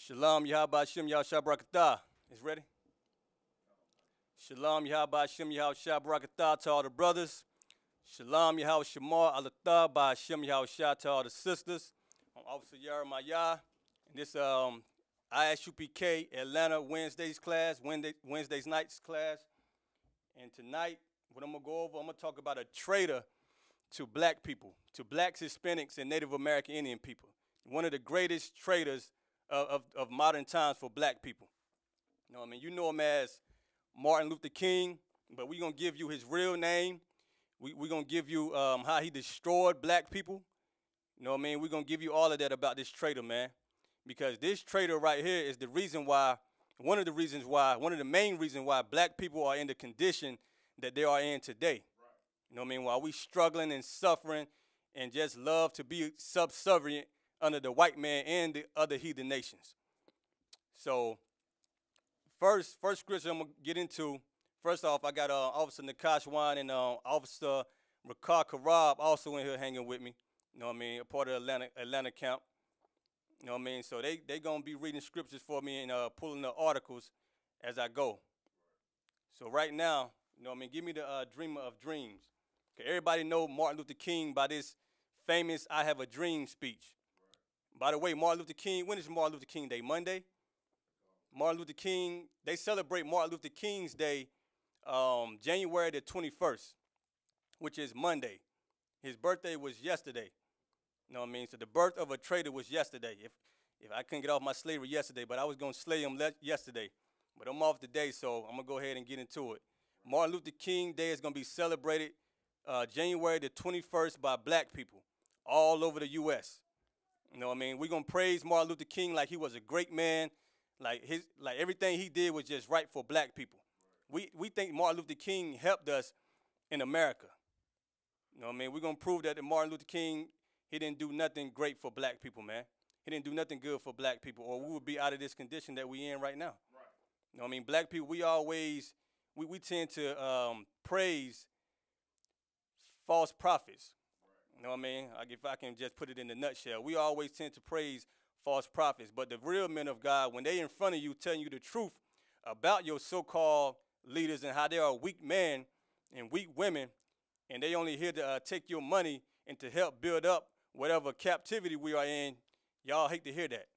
Shalom, Yahabashim, Yahushabrakatah. Is ready? Shalom, Yahabashim, Yahushabrakatah to all the brothers. Shalom, Yahushamar, Alatah, Bashim, Yahushah to all the sisters. I'm Officer Yahanna. And this I.S.U.P.K. Atlanta Wednesdays class, Wednesdays nights class. And tonight, what I'm going to go over, I'm going to talk about a traitor to black people, to blacks, Hispanics, and Native American Indian people. One of the greatest traitors of modern times for black people. You know what I mean? You know him as Martin Luther King, but we're going to give you his real name. We're going to give you how he destroyed black people. You know what I mean? We're going to give you all of that about this traitor, man. Because this traitor right here is the reason why, one of the main reasons why black people are in the condition that they are in today. Right. You know what I mean? While we struggling and suffering and just love to be subservient under the white man and the other heathen nations. So first scripture I'm going to get into, first off, I got Officer Nakashwan and Officer Rakar Karab also in here hanging with me. You know what I mean? A part of the Atlanta camp. You know what I mean? So they going to be reading scriptures for me and pulling the articles as I go. So right now, you know what I mean? Give me the Dreamer of Dreams. Okay, everybody know Martin Luther King by this famous I Have a Dream speech. By the way, Martin Luther King, when is Martin Luther King Day? Monday? Martin Luther King, they celebrate Martin Luther King's Day January the 21st, which is Monday. His birthday was yesterday. You know what I mean? So the birth of a traitor was yesterday. If I couldn't get off my slavery yesterday, but I was going to slay him yesterday. But I'm off today, so I'm going to go ahead and get into it. Martin Luther King Day is going to be celebrated January the 21st by black people all over the U.S. You know what I mean? We're going to praise Martin Luther King like he was a great man. Like everything he did was just right for black people. We think Martin Luther King helped us in America. You know what I mean? We're going to prove that Martin Luther King, he didn't do nothing great for black people, man. He didn't do nothing good for black people, or we would be out of this condition that we in right now. Right. You know what I mean? Black people, we tend to praise false prophets. You know what I mean? If I can just put it in a nutshell, we always tend to praise false prophets. But the real men of God, when they in front of you telling you the truth about your so-called leaders and how they are weak men and weak women, and they only here to take your money and to help build up whatever captivity we are in, y'all hate to hear that.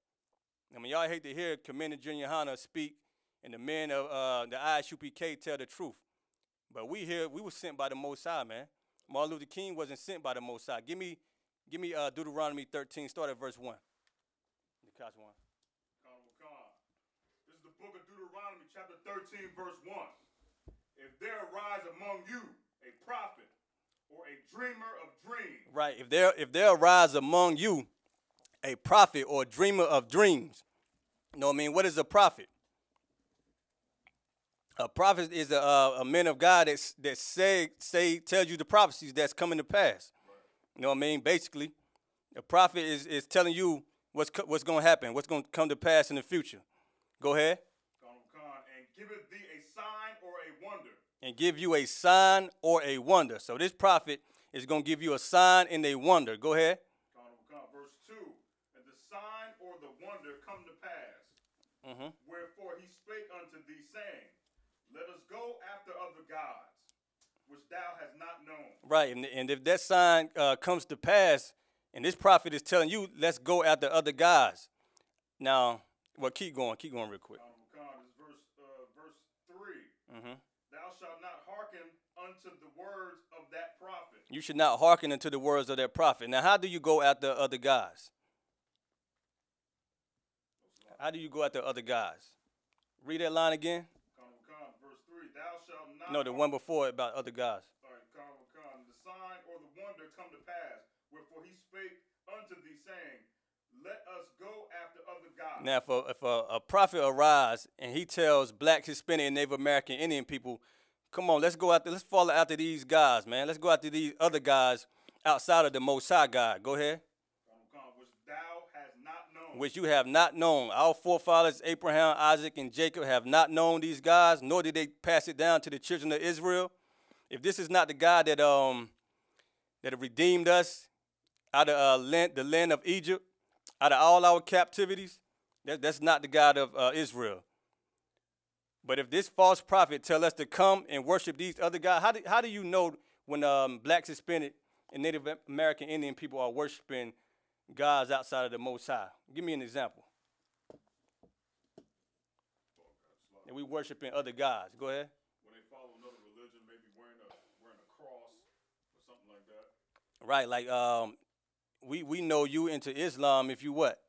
I mean, y'all hate to hear Commander General Yahanna speak and the men of the I.S.U.P.K tell the truth. But we were sent by the Most High, man. Martin Luther King wasn't sent by the Most High. Give me Deuteronomy 13, start at verse 1. This is the book of Deuteronomy, chapter 13, verse 1. If there arise among you a prophet or a dreamer of dreams. Right, if there arise among you a prophet or a dreamer of dreams. You know what I mean? What is a prophet? A prophet is a man of God that tells you the prophecies that's coming to pass. Right. You know what I mean? Basically, a prophet is telling you what's going to happen, what's going to come to pass in the future. Go ahead. And giveth thee a sign or a wonder. And give you a sign or a wonder. So this prophet is going to give you a sign and a wonder. Go ahead. Verse 2. And the sign or the wonder come to pass. Wherefore he spake unto thee, saying, let us go after other gods, which thou hast not known. Right, and if that sign comes to pass, and this prophet is telling you, let's go after other gods. Now, well, keep going real quick. This is verse 3. Thou shalt not hearken unto the words of that prophet. You should not hearken unto the words of that prophet. Now, how do you go after other gods? How do you go after other gods? Read that line again. Thou shalt not. No, the one before about other gods. All right, the sign or the wonder come to pass. Wherefore he spake unto thee, saying, let us go after other gods. Now, if a prophet arise and he tells black, Hispanic, and Native American Indian people, come on, let's follow after these guys, man. Let's go after these other guys outside of the Most High God. Go ahead. Which thou hast not known. Which you have not known. Our forefathers, Abraham, Isaac, and Jacob, have not known these guys, nor did they pass it down to the children of Israel. If this is not the God that redeemed us out of the land of Egypt, out of all our captivities, That's not the God of Israel. But if this false prophet tell us to come and worship these other gods, how do you know when Blacks, Hispanic, and Native American Indian people are worshiping gods outside of the Most High? Give me an example. And we worshiping other gods. Go ahead. When they follow another religion, maybe wearing a cross or something like that. Right, like we know you into Islam if you what?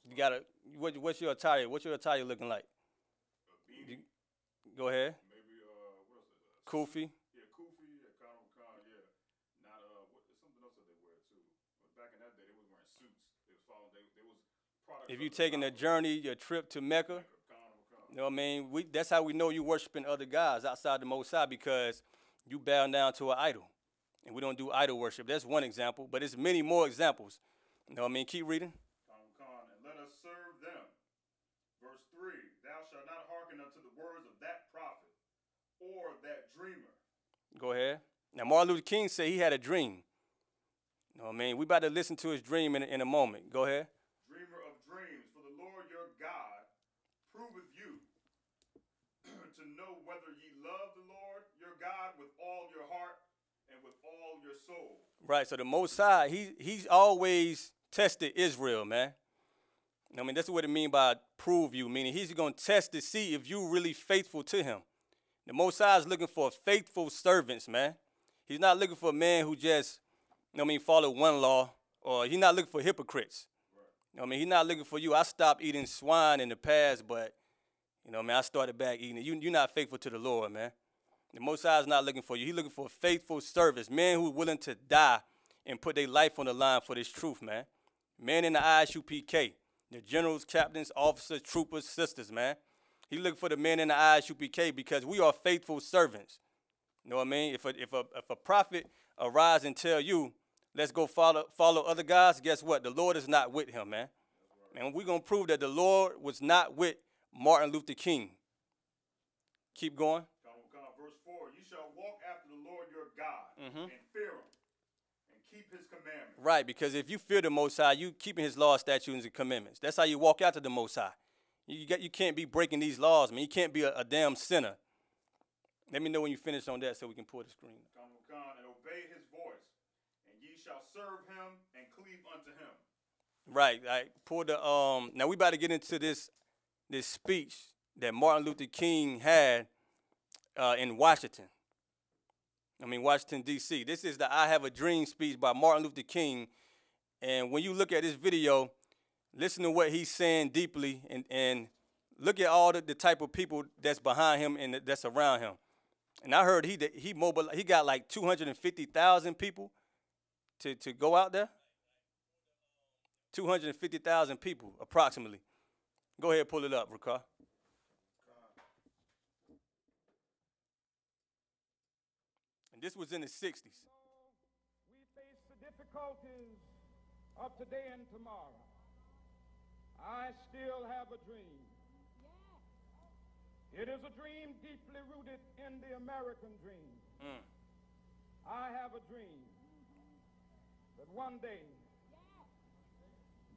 You gotta what's your attire? What's your attire looking like? Go ahead. Maybe what else? Kufi. Yeah, Kufi, Khan, yeah. Not something else that they wear too. But back in that day, they was wearing suits. They was following. They was products. If you taking a journey, your trip to Mecca, you know what I mean? That's how we know you worshiping other gods outside the Most High, because you bow down to an idol. And we don't do idol worship. That's one example, but there's many more examples. You know what I mean? Keep reading. And let us serve them. Verse 3, thou shalt not hearken unto the words of that prophet or that dreamer. Go ahead. Now, Martin Luther King said he had a dream. You know what I mean? We about to listen to his dream in a moment. Go ahead. Dreamer of dreams, for the Lord your God proveth you to know whether ye love the Lord your God with all your heart and with all your soul. Right, so the Most High, he's always tested Israel, man. I mean, that's what it means by prove you, meaning he's going to test to see if you really faithful to him. The Most High is looking for faithful servants, man. He's not looking for a man who just, you know what I mean, follow one law, or he's not looking for hypocrites. Right. You know what I mean, he's not looking for you. I stopped eating swine in the past, but, you know what I mean, I started back eating it. You're not faithful to the Lord, man. The Most High is not looking for you. He's looking for faithful service, men who are willing to die and put their life on the line for this truth, man. Men in the I.S.U.P.K, the generals, captains, officers, troopers, sisters, man. He looking for the men in the I.S.U.P.K because we are faithful servants. You know what I mean? If a prophet arise and tell you, let's go follow other guys, guess what? The Lord is not with him, man. Right. And we're going to prove that the Lord was not with Martin Luther King. Keep going. Verse 4, you shall walk after the Lord your God and fear him and keep his commandments. Right, because if you fear the Most High, you keeping his laws, statutes, and commandments. That's how you walk after the Most High. You can't be breaking these laws, man. You can't be a damn sinner. Let me know when you finish on that so we can pull the screen. And obey his voice, and ye shall serve him and cleave unto him. Right. Pull the now we about to get into this speech that Martin Luther King had in Washington. Washington, D.C. This is the I Have a Dream speech by Martin Luther King. And when you look at this video, listen to what he's saying deeply and look at all the type of people that's behind him and that's around him. And I heard he got like 250,000 people to go out there. 250,000 people, approximately. Go ahead, pull it up, Ricard. And this was in the 60s. We face the difficulties of today and tomorrow. I still have a dream. It is a dream deeply rooted in the American dream. I have a dream that one day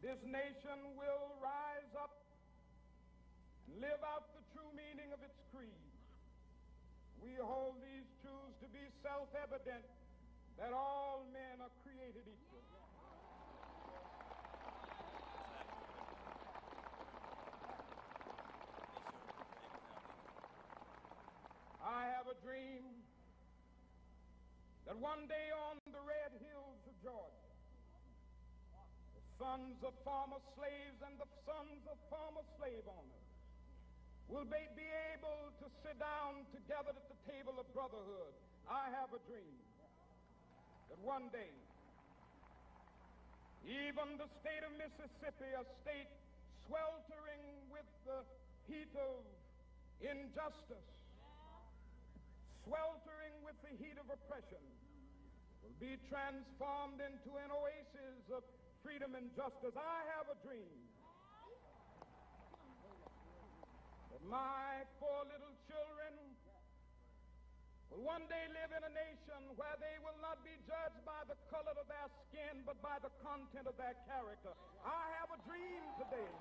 this nation will rise up and live out the true meaning of its creed. We hold these truths to be self-evident that all men are created equal. I have a dream that one day on the red hills of Georgia, the sons of former slaves and the sons of former slave owners will be able to sit down together at the table of brotherhood. I have a dream that one day, even the state of Mississippi, a state sweltering with the heat of injustice, sweltering with the heat of oppression, will be transformed into an oasis of freedom and justice. I have a dream that my 4 little children will one day live in a nation where they will not be judged by the color of their skin, but by the content of their character. I have a dream today.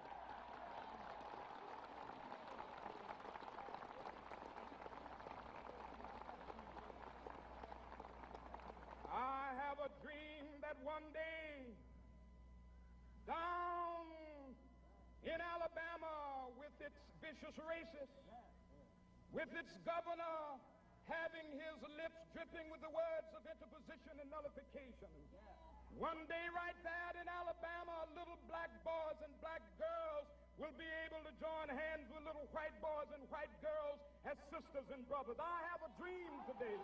I have a dream that one day, down in Alabama, with its vicious racists, with its governor having his lips dripping with the words of interposition and nullification, one day right there in Alabama, little black boys and black girls will be able to join hands with little white boys and white girls as sisters and brothers. I have a dream today.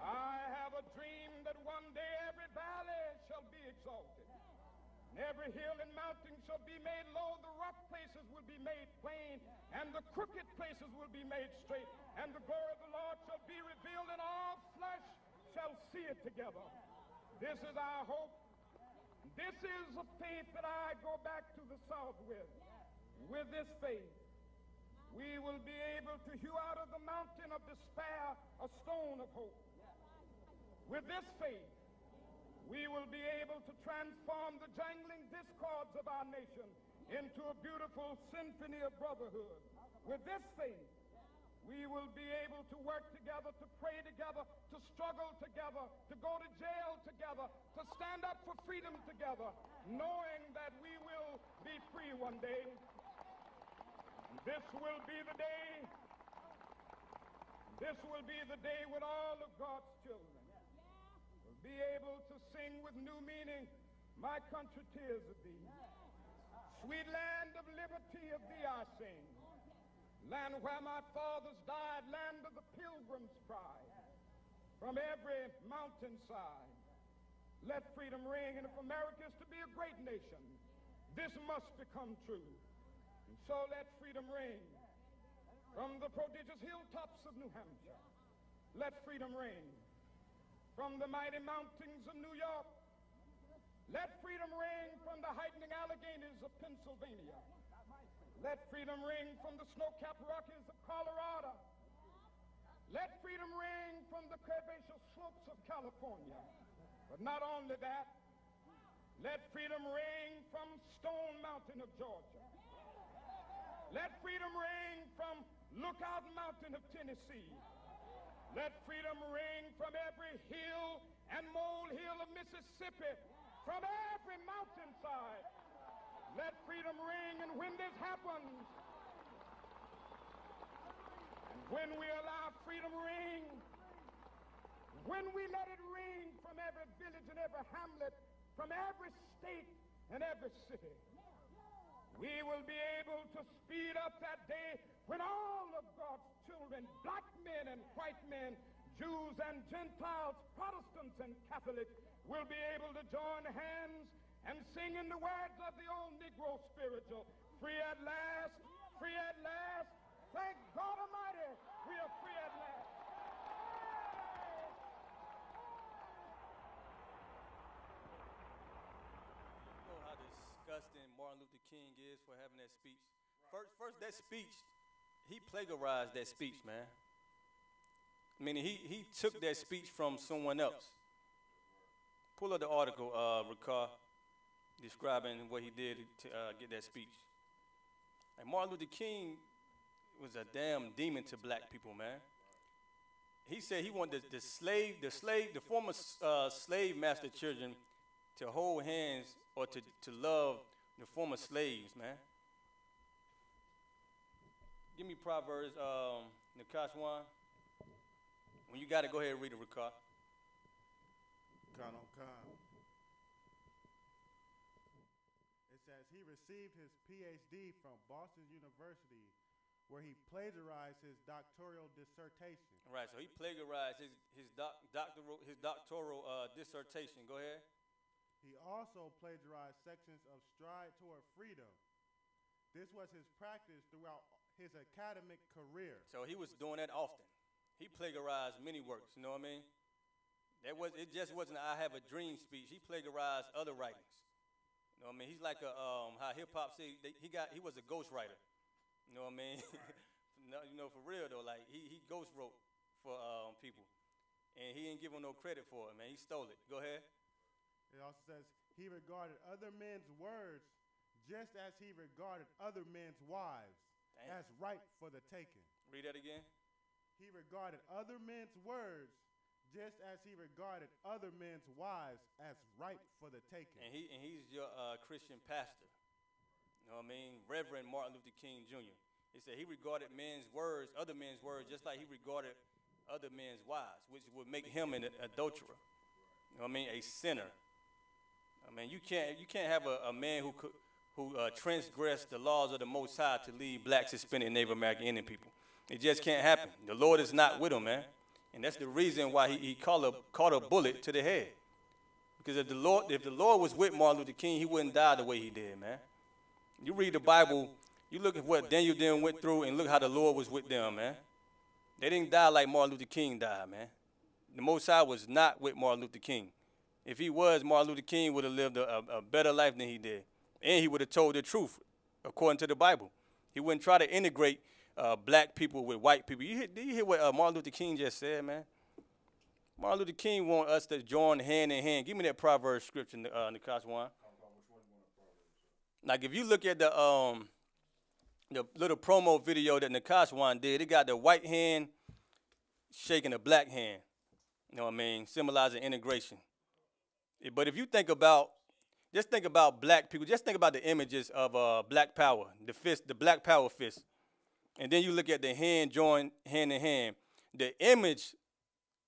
I have a dream that one day every valley shall be exalted, and every hill and mountain shall be made low. The rough places will be made plain, and the crooked places will be made straight, and the glory of the Lord shall be revealed, and all flesh shall see it together. This is our hope. This is a faith that I go back to the South with. With this faith, we will be able to hew out of the mountain of despair a stone of hope. With this faith, we will be able to transform the jangling discords of our nation into a beautiful symphony of brotherhood. With this faith, we will be able to work together, to pray together, to struggle together, to go to jail together, to stand up for freedom together, knowing that we will be free one day. This will be the day. This will be the day when all of God's children will be able to sing with new meaning, my country, tears of thee. Sweet land of liberty, of thee I sing. Land where my fathers died, land of the pilgrim's pride. From every mountainside, let freedom ring. And if America is to be a great nation, this must become true. And so let freedom ring. From the prodigious hilltops of New Hampshire, let freedom ring. From the mighty mountains of New York, let freedom ring. From the heightening Alleghenies of Pennsylvania, let freedom ring. From the snow-capped Rockies of Colorado, let freedom ring. From the curvaceous slopes of California. But not only that, let freedom ring from Stone Mountain of Georgia. Let freedom ring from Lookout Mountain of Tennessee. Let freedom ring from every hill and molehill of Mississippi, from every mountainside. Let freedom ring. And when this happens, and when we allow freedom ring, when we let it ring from every village and every hamlet, from every state and every city, we will be able to speed up that day when all of God's children, black men and white men, Jews and Gentiles, Protestants and Catholics, will be able to join hands and sing in the words of the old Negro spiritual, free at last, free at last. Thank God Almighty, we are free at last. You know how disgusting Martin Luther King is for having that speech. First that speech, he plagiarized that speech, man. Meaning he took that speech from someone else. Pull up the article, Ricard, describing what he did to get that speech. And Martin Luther King was a damn demon to black people, man. He said he wanted the former slave master children to hold hands or to love the former slaves, man. Give me Proverbs, Nakashwan. When you got it, go ahead and read it, Ricard. Khan. It says he received his PhD from Boston University, where he plagiarized his doctoral dissertation. Right, so he plagiarized his doctoral dissertation. Go ahead. He also plagiarized sections of Stride Toward Freedom. This was his practice throughout his academic career. So he was doing that often. He plagiarized many works, you know what I mean? It just wasn't I Have a Dream speech. He plagiarized other writings. You know what I mean? He's like how hip hop say he was a ghostwriter. You know what I mean? No, you know, for real though, like he ghost wrote for people, and he ain't give him no credit for it, man. He stole it. Go ahead. It also says he regarded other men's words just as he regarded other men's wives as ripe for the taking. Read that again. He regarded other men's words just as he regarded other men's wives as ripe for the taking. And he's your Christian pastor. You know what I mean? Reverend Martin Luther King Jr. He said he regarded men's words, other men's words, just like he regarded other men's wives, which would make him an adulterer. You know what I mean? A sinner. I mean, you can't have a man who transgressed the laws of the Most High to lead blacks, Hispanic, and Native American Indian people. It just can't happen. The Lord is not with him, man. And that's the reason why he caught a bullet to the head. Because if the Lord was with Martin Luther King, he wouldn't die the way he did, man. You read the Bible, you look at what Daniel then went through, and look how the Lord was with them, man. They didn't die like Martin Luther King died, man. The Most High was not with Martin Luther King. If he was, Martin Luther King would have lived a better life than he did. And he would have told the truth, according to the Bible. He wouldn't try to integrate black people with white people. Did you hear what Martin Luther King just said, man? Martin Luther King want us to join hand in hand. Give me that Proverbs scripture, Nakash One. Like, if you look at the little promo video that Nakash One did, it got the white hand shaking the black hand. You know what I mean? Symbolizing integration. But if you think about, just think about black people. Just think about the images of black power, the fist, the black power fist. And then you look at the hand joined hand in hand. The image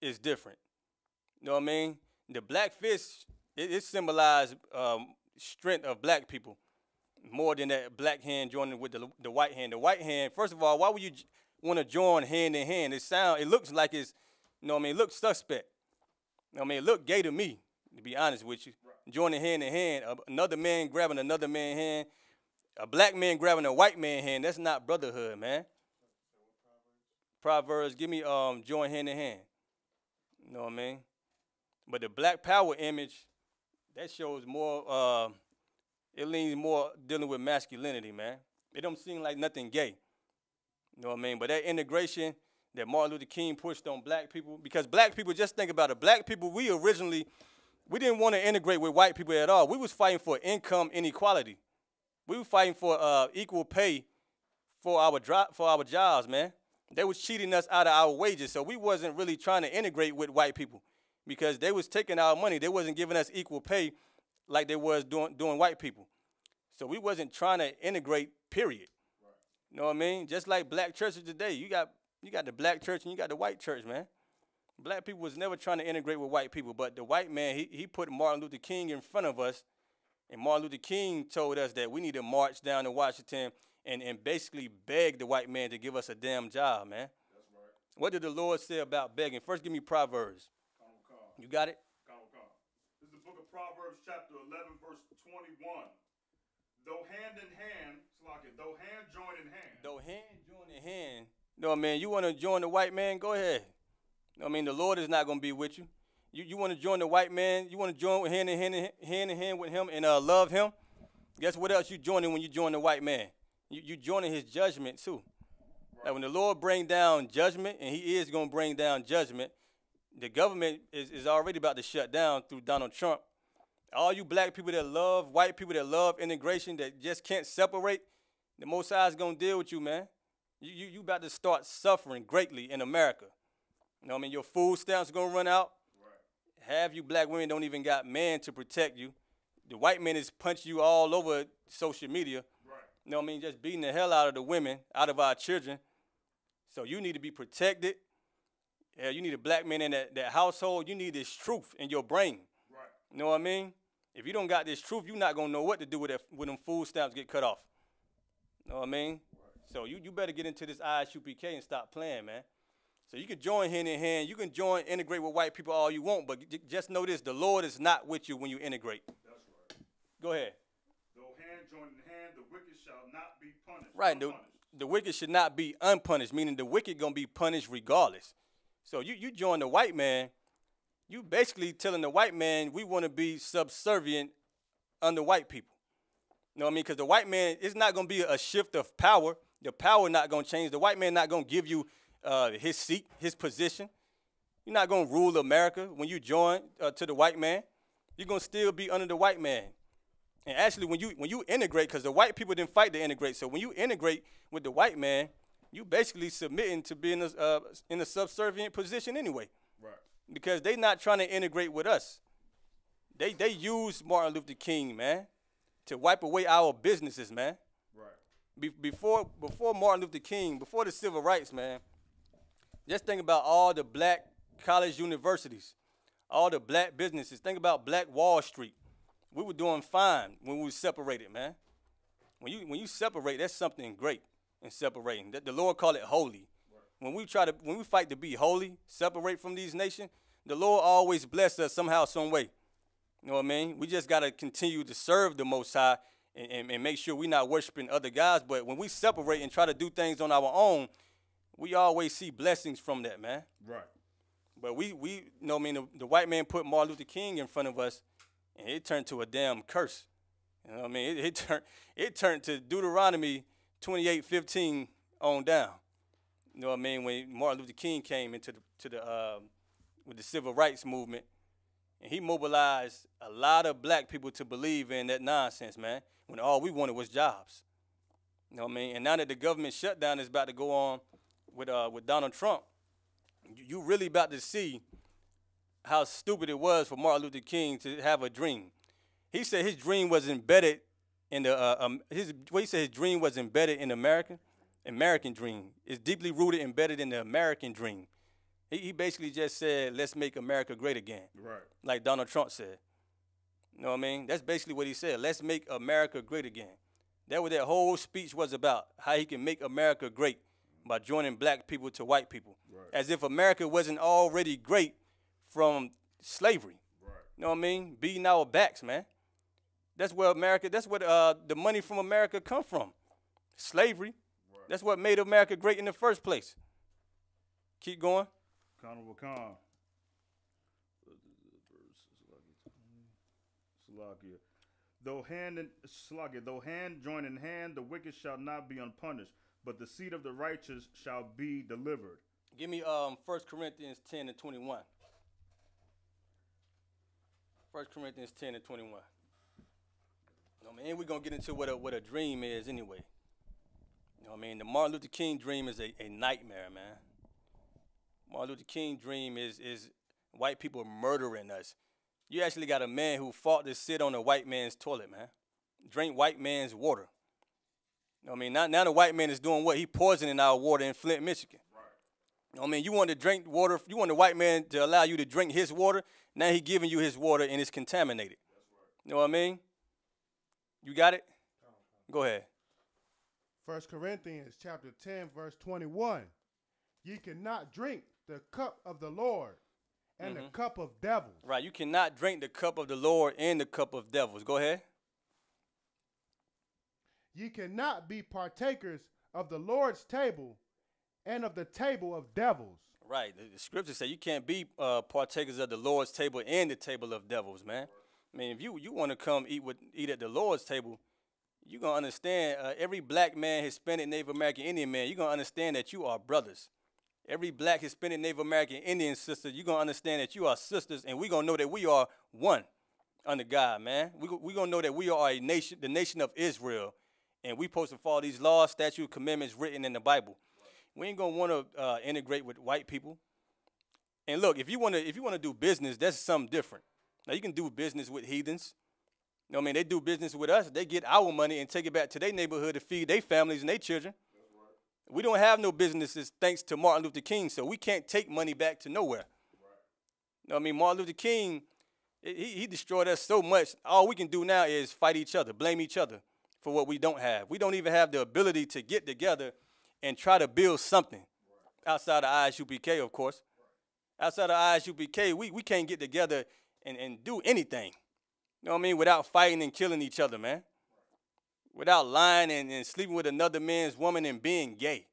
is different. You know what I mean? The black fist, it symbolized strength of black people more than that black hand joining with the white hand. The white hand, first of all, why would you want to join hand in hand? It looks like it's, you know what I mean? It looks suspect. You know what I mean? It looked gay to me, to be honest with you. Right. Joining hand in hand, another man grabbing another man's hand, a black man grabbing a white man's hand, that's not brotherhood, man. Proverbs, give me join hand in hand. You know what I mean? But the black power image, that shows more, it leans more dealing with masculinity, man. It don't seem like nothing gay. You know what I mean? But that integration that Martin Luther King pushed on black people, because black people, just think about it, black people, we didn't want to integrate with white people at all. We was fighting for income inequality. We were fighting for equal pay for our jobs, man. They was cheating us out of our wages, so we wasn't really trying to integrate with white people because they was taking our money. They wasn't giving us equal pay like they was doing white people. So we wasn't trying to integrate, period. Right. You know what I mean? Just like black churches today, you got the black church and you got the white church, man. Black people was never trying to integrate with white people, but the white man, he put Martin Luther King in front of us, and Martin Luther King told us that we need to march down to Washington and basically beg the white man to give us a damn job, man. That's right. What did the Lord say about begging? First, give me Proverbs. You got it? This is the book of Proverbs, chapter 11, verse 21. Though hand join in hand. Though hand join in hand. No, man, you want to join the white man? Go ahead. I mean, the Lord is not going to be with you. You want to join the white man? You want to join hand in hand with him and love him? Guess what else you joining when you join the white man? You joining his judgment too. Right. Like when the Lord bring down judgment, and he is going to bring down judgment, the government is already about to shut down through Donald Trump. All you black people that love, white people that love integration, that just can't separate, the Most High is going to deal with you, man. You about to start suffering greatly in America. You know what I mean? Your food stamps are going to run out. Right. Half you black women don't even got men to protect you. The white men is punching you all over social media. Right. You know what I mean? Just beating the hell out of the women, out of our children. So you need to be protected. Yeah, you need a black man in that household. You need this truth in your brain. Right. You know what I mean? If you don't got this truth, you're not going to know what to do with when them food stamps get cut off. You know what I mean? Right. So you better get into this I.S.U.P.K and stop playing, man. So you can join hand in hand. You can integrate with white people all you want, but just know this, the Lord is not with you when you integrate. That's right. Go ahead. Though hand join in hand, the wicked shall not be punished. Right, the wicked should not be unpunished, meaning the wicked going to be punished regardless. So you join the white man, you basically telling the white man we want to be subservient under white people. You know what I mean? Because the white man, it's not going to be a shift of power. The power not going to change. The white man not going to give you his seat, his position. You're not going to rule America when you join to the white man. You're going to still be under the white man. And actually, when you integrate, because the white people didn't fight to integrate, so when you integrate with the white man, you basically submitting to being in a subservient position anyway. Right. Because they not trying to integrate with us. They use Martin Luther King, man, to wipe away our businesses, man. Right. Before Martin Luther King, before the civil rights, man, just think about all the black college universities, all the black businesses. Think about Black Wall Street. We were doing fine when we were separated, man. When you separate, that's something great in separating. The Lord called it holy. Right. When we fight to be holy, separate from these nations, the Lord always bless us somehow, some way. You know what I mean? We just got to continue to serve the Most High and make sure we're not worshiping other gods. But when we separate and try to do things on our own, we always see blessings from that, man. Right. But we you know what I mean, the white man put Martin Luther King in front of us, and it turned to a damn curse. You know what I mean? It turned to Deuteronomy 28:15 on down. You know what I mean? When Martin Luther King came into with the civil rights movement, and he mobilized a lot of black people to believe in that nonsense, man, when all we wanted was jobs. You know what I mean? And now that the government shutdown is about to go on with Donald Trump, you really about to see how stupid it was for Martin Luther King to have a dream. He said his dream was embedded in his dream was embedded in the American dream. It's deeply rooted, embedded in the American dream. He basically just said, let's make America great again. Right. Like Donald Trump said. You know what I mean? That's basically what he said. Let's make America great again. That's what that whole speech was about, how he can make America great by joining black people to white people. Right. As if America wasn't already great from slavery. Right. You know what I mean? Beating our backs, man. That's where the money from America come from. Slavery. Right. That's what made America great in the first place. Keep going. Honorable Khan. Salakia. Though hand join in hand, the wicked shall not be unpunished, but the seed of the righteous shall be delivered. Give me 1 Corinthians 10 and 21. 1 Corinthians 10 and 21. You know what I mean? We're going to get into what a dream is anyway. You know what I mean? The Martin Luther King dream is a nightmare, man. Martin Luther King dream is white people murdering us. You actually got a man who fought to sit on a white man's toilet, man. Drink white man's water. You know what I mean? Now the white man is doing what? He poisoning our water in Flint, Michigan. Right. You know what I mean? You want to drink water, you want the white man to allow you to drink his water, now he giving you his water and it's contaminated. That's right. You know what I mean? You got it? Go ahead. 1 Corinthians chapter 10, verse 21. Ye cannot drink the cup of the Lord and the cup of devils. Right, you cannot drink the cup of the Lord and the cup of devils. Go ahead. Ye cannot be partakers of the Lord's table and of the table of devils. Right, the scripture say you can't be partakers of the Lord's table and the table of devils, man. I mean, if you want to come eat at the Lord's table, you're going to understand every black man, Hispanic, Native American, Indian man, you're going to understand that you are brothers. Every black, Hispanic, Native American, Indian sister, you're going to understand that you are sisters, and we're going to know that we are one under God, man. We're going to know that we are a nation, the nation of Israel, and we supposed to follow these laws, statutes, commandments written in the Bible. We ain't going to want to integrate with white people. And look, if you want to do business, that's something different. Now, you can do business with heathens. You know what I mean? They do business with us. They get our money and take it back to their neighborhood to feed their families and their children. We don't have no businesses thanks to Martin Luther King, so we can't take money back to nowhere. You know what I mean? Martin Luther King, he destroyed us so much. All we can do now is fight each other, blame each other for what we don't have. We don't even have the ability to get together and try to build something outside of I.S.U.P.K, of course. Outside of I.S.U.P.K, we can't get together and do anything. You know what I mean? Without fighting and killing each other, man. Without lying and sleeping with another man's woman and being gay.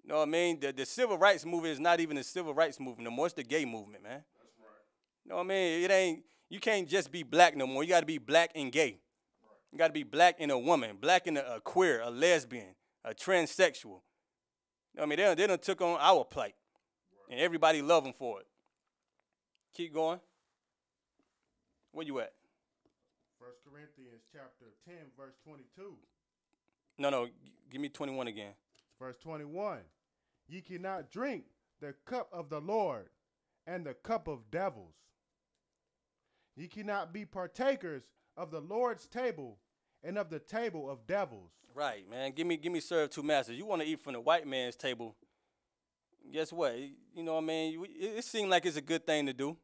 You know what I mean? The civil rights movement is not even the civil rights movement no more. It's the gay movement, man. That's right. You know what I mean? You can't just be black no more. You got to be black and gay. Right. You got to be black and a woman, black and a queer, a lesbian, a transsexual. I mean, they done took on our plight, and everybody love them for it. Keep going. Where you at? 1 Corinthians chapter 10, verse 22. No, give me 21 again. Verse 21. Ye cannot drink the cup of the Lord and the cup of devils. Ye cannot be partakers of the Lord's table and of the table of devils. Right, man. Give me serve two masters. You want to eat from the white man's table? Guess what? You know what I mean? It seems like it's a good thing to do.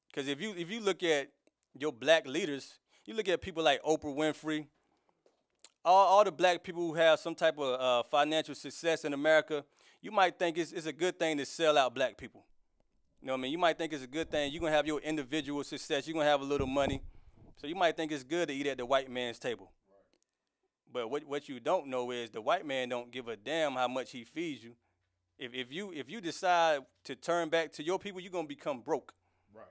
Because if you look at your black leaders, you look at people like Oprah Winfrey, all the black people who have some type of financial success in America, you might think it's a good thing to sell out black people. You know what I mean? You might think it's a good thing. You're going to have your individual success. You're going to have a little money. So you might think it's good to eat at the white man's table. Right. But what you don't know is the white man don't give a damn how much he feeds you. If you decide to turn back to your people, you're going to become broke. Right.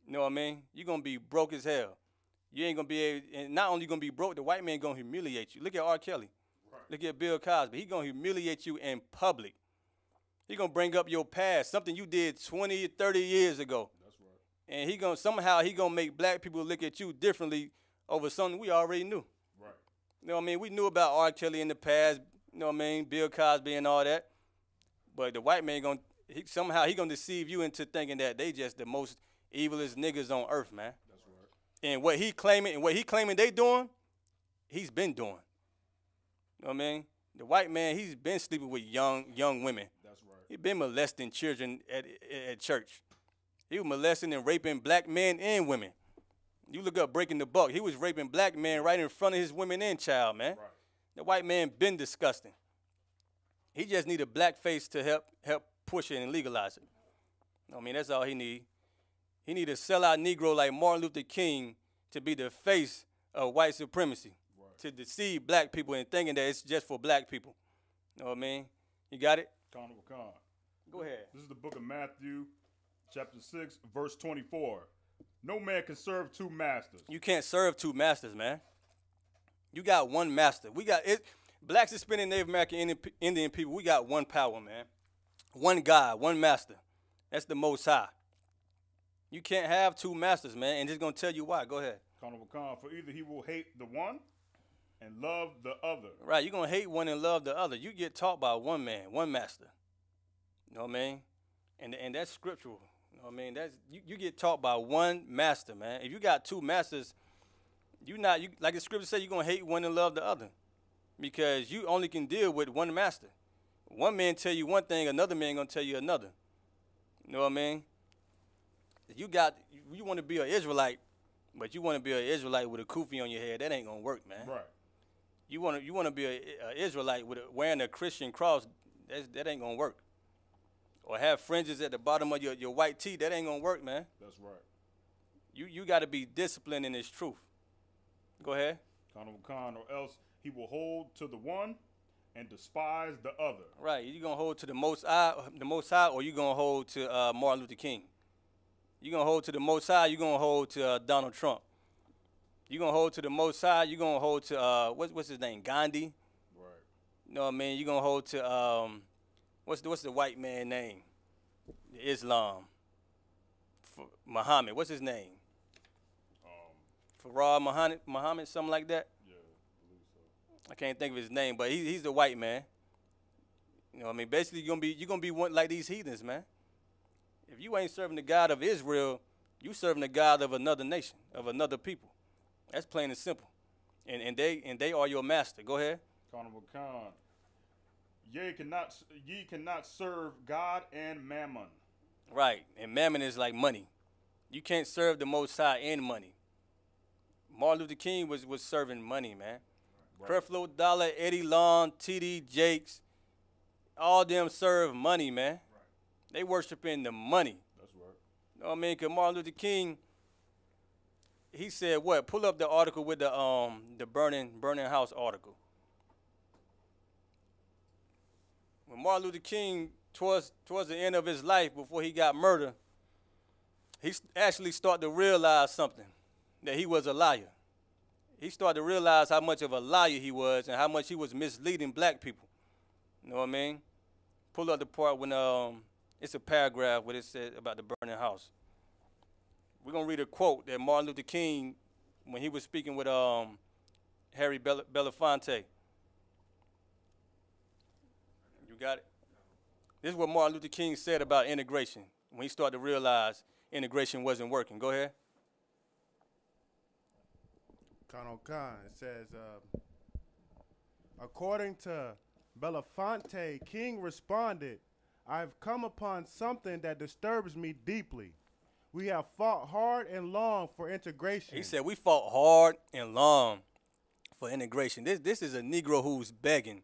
You know what I mean? You're going to be broke as hell. You ain't going to be able, and not only going to be broke, the white man going to humiliate you. Look at R. Kelly. Right. Look at Bill Cosby. He going to humiliate you in public. He going to bring up your past, something you did 20, 30 years ago. That's right. And he going to make black people look at you differently over something we already knew. Right. You know what I mean? We knew about R. Kelly in the past, you know what I mean, Bill Cosby and all that. But the white man going to deceive you into thinking that they just the most evilest niggas on earth, man. That's right. And what he claiming they doing, he's been doing. You know what I mean? The white man, he's been sleeping with young women. That's right. He been molesting children at church. He was molesting and raping black men and women. You look up Breaking the Buck. He was raping black men right in front of his women and child, man. Right. The white man been disgusting. He just need a black face to help push it and legalize it. I mean, that's all he need. He need a sellout Negro like Martin Luther King to be the face of white supremacy, right, to deceive black people and thinking that it's just for black people. You know what I mean? You got it? Go ahead. This is the book of Matthew, chapter 6, verse 24. No man can serve two masters. You can't serve two masters, man. You got one master. We got it. Blacks, Hispanic, Native American, Indian people, we got one power, man. One God, one master. That's the Most High. You can't have two masters, man, and it's going to tell you why. Go ahead. For either he will hate the one and love the other. Right, you're going to hate one and love the other. You get taught by one man, one master. You know what I mean? And that's scriptural. You know what I mean? That's you get taught by one master, man. If you got two masters, like the scripture says, you're going to hate one and love the other. Because you only can deal with one master. One man tell you one thing, another man going to tell you another. You know what I mean? You want to be an Israelite, but you want to be an Israelite with a kufi on your head. That ain't going to work, man. Right. You want to be an Israelite wearing a Christian cross. That ain't going to work. Or have fringes at the bottom of your white tee. That ain't going to work, man. That's right. You got to be disciplined in this truth. Go ahead. Or else he will hold to the one and despise the other. Right. You going to hold to the Most High, or you going to hold to Martin Luther King? You going to hold to the Most High, you going to hold to Donald Trump. You going to hold to the Most High, you going to hold to, what's his name, Gandhi? Right. You know what I mean? You going to hold to, what's the white man name? Islam. Muhammad, what's his name? Farah Muhammad, something like that? Yeah, I believe so. I can't think of his name, but he's the white man. You know what I mean? Basically, you're gonna be one like these heathens, man. If you ain't serving the God of Israel, you serving the God of another nation, of another people. That's plain and simple. And they are your master. Go ahead. Ye cannot serve God and mammon. Right. And mammon is like money. You can't serve the Most High and money. Martin Luther King was serving money, man. Right. Creflo Dollar, Eddie Long, T.D. Jakes, all them serve money, man. Right. They worshiping the money. That's right. You know what I mean? Because Martin Luther King, he said what? Pull up the article with the burning house article. When Martin Luther King, towards the end of his life, before he got murdered, he actually started to realize something, that he was a liar. he started to realize how much of a liar he was and how much he was misleading black people. You know what I mean? Pull up the part when it's a paragraph where it said about the burning house. We're gonna read a quote that Martin Luther King, when he was speaking with Harry Belafonte. You got it? This is what Martin Luther King said about integration when he started to realize integration wasn't working. Go ahead. Khan Khan, it says, according to Belafonte, King responded, I've come upon something that disturbs me deeply. We have fought hard and long for integration. He said, we fought hard and long for integration. This is a Negro who's begging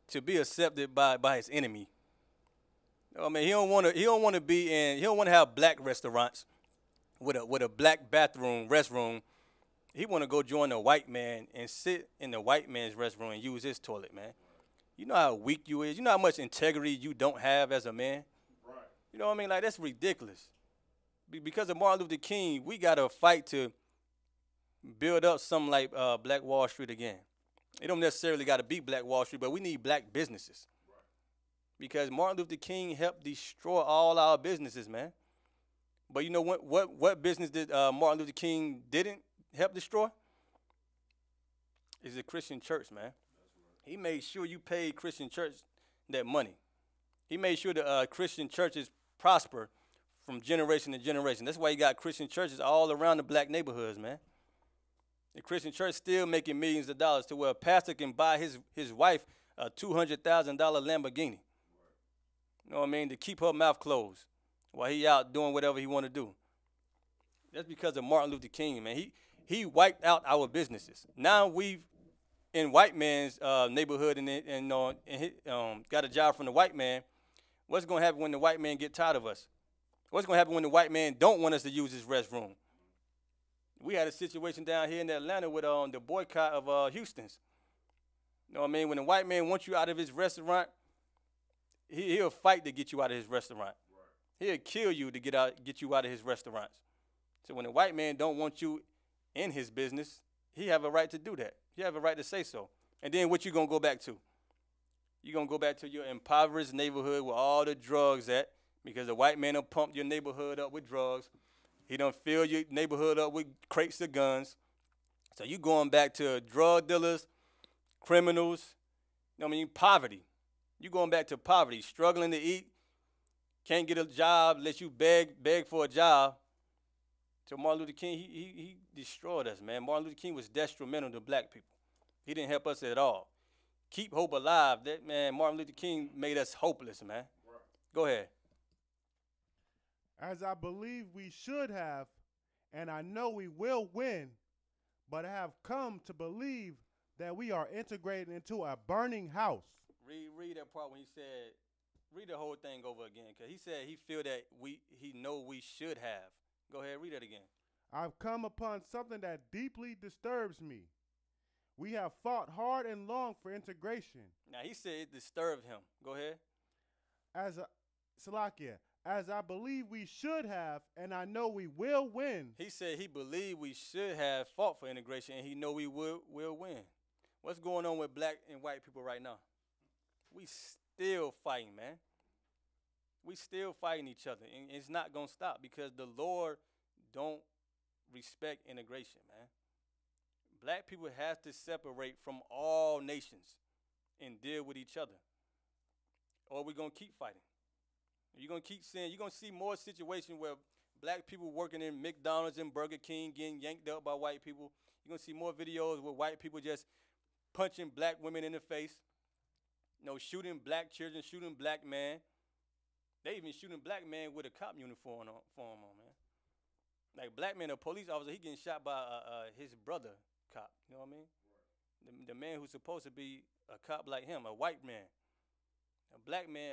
to be accepted by his enemy. I mean, he don't want to have black restaurants with a black bathroom, restroom. He want to go join a white man and sit in the white man's restroom and use his toilet, man. You know how weak you is. You know how much integrity you don't have as a man. Right. You know what I mean? Like, that's ridiculous. Because of Martin Luther King, we got to fight to build up something like Black Wall Street again. It don't necessarily got to be Black Wall Street, but we need black businesses. Right. Because Martin Luther King helped destroy all our businesses, man. But you know what business did Martin Luther King didn't help destroy? Is the Christian church, man. He made sure you paid Christian church that money. He made sure the Christian churches prosper from generation to generation. That's why you got Christian churches all around the black neighborhoods, man. The Christian church still making millions of dollars to where a pastor can buy his wife a $200,000 Lamborghini. You know what I mean? To keep her mouth closed while he out doing whatever he want to do. That's because of Martin Luther King, man. He wiped out our businesses. Now we've in white man's neighborhood and got a job from the white man. What's going to happen when the white man get tired of us? What's going to happen when the white man don't want us to use his restroom? We had a situation down here in Atlanta with the boycott of Houston's. You know what I mean? When the white man wants you out of his restaurant, he'll fight to get you out of his restaurant. Right. He'll kill you to get you out of his restaurants. So when the white man don't want you in his business, he have a right to do that. He have a right to say so. And then what you going to go back to? You're going to go back to your impoverished neighborhood where all the drugs at, because the white man done pumped your neighborhood up with drugs. He done filled your neighborhood up with crates of guns. So you going back to drug dealers, criminals, you know what I mean, poverty. You going back to poverty, struggling to eat, can't get a job unless you beg for a job. So Martin Luther King, he destroyed us, man. Martin Luther King was detrimental to black people. He didn't help us at all. Keep hope alive. That man, Martin Luther King made us hopeless, man. Right. Go ahead. As I believe we should have, and I know we will win, but I have come to believe that we are integrated into a burning house. Read that part when he said, read the whole thing over again, because he said he feel that he know we should have. Go ahead, read that again. I've come upon something that deeply disturbs me. We have fought hard and long for integration. Now, he said it disturbed him. Go ahead. As I believe we should have, and I know we will win. He said he believed we should have fought for integration, and he know we will win. What's going on with black and white people right now? We still fighting, man. We still fighting each other, and it's not going to stop because the Lord don't respect integration, man. Black people have to separate from all nations and deal with each other, or we're going to keep fighting. You're going to keep seeing, you're going to see more situations where black people working in McDonald's and Burger King getting yanked up by white people. You're going to see more videos where white people just punching black women in the face, you know, shooting black children, shooting black men. They even shooting black men with a cop uniform on, man. Like black man, a police officer, he getting shot by his brother cop. You know what I mean? Right. The man who's supposed to be a cop like him, a white man. A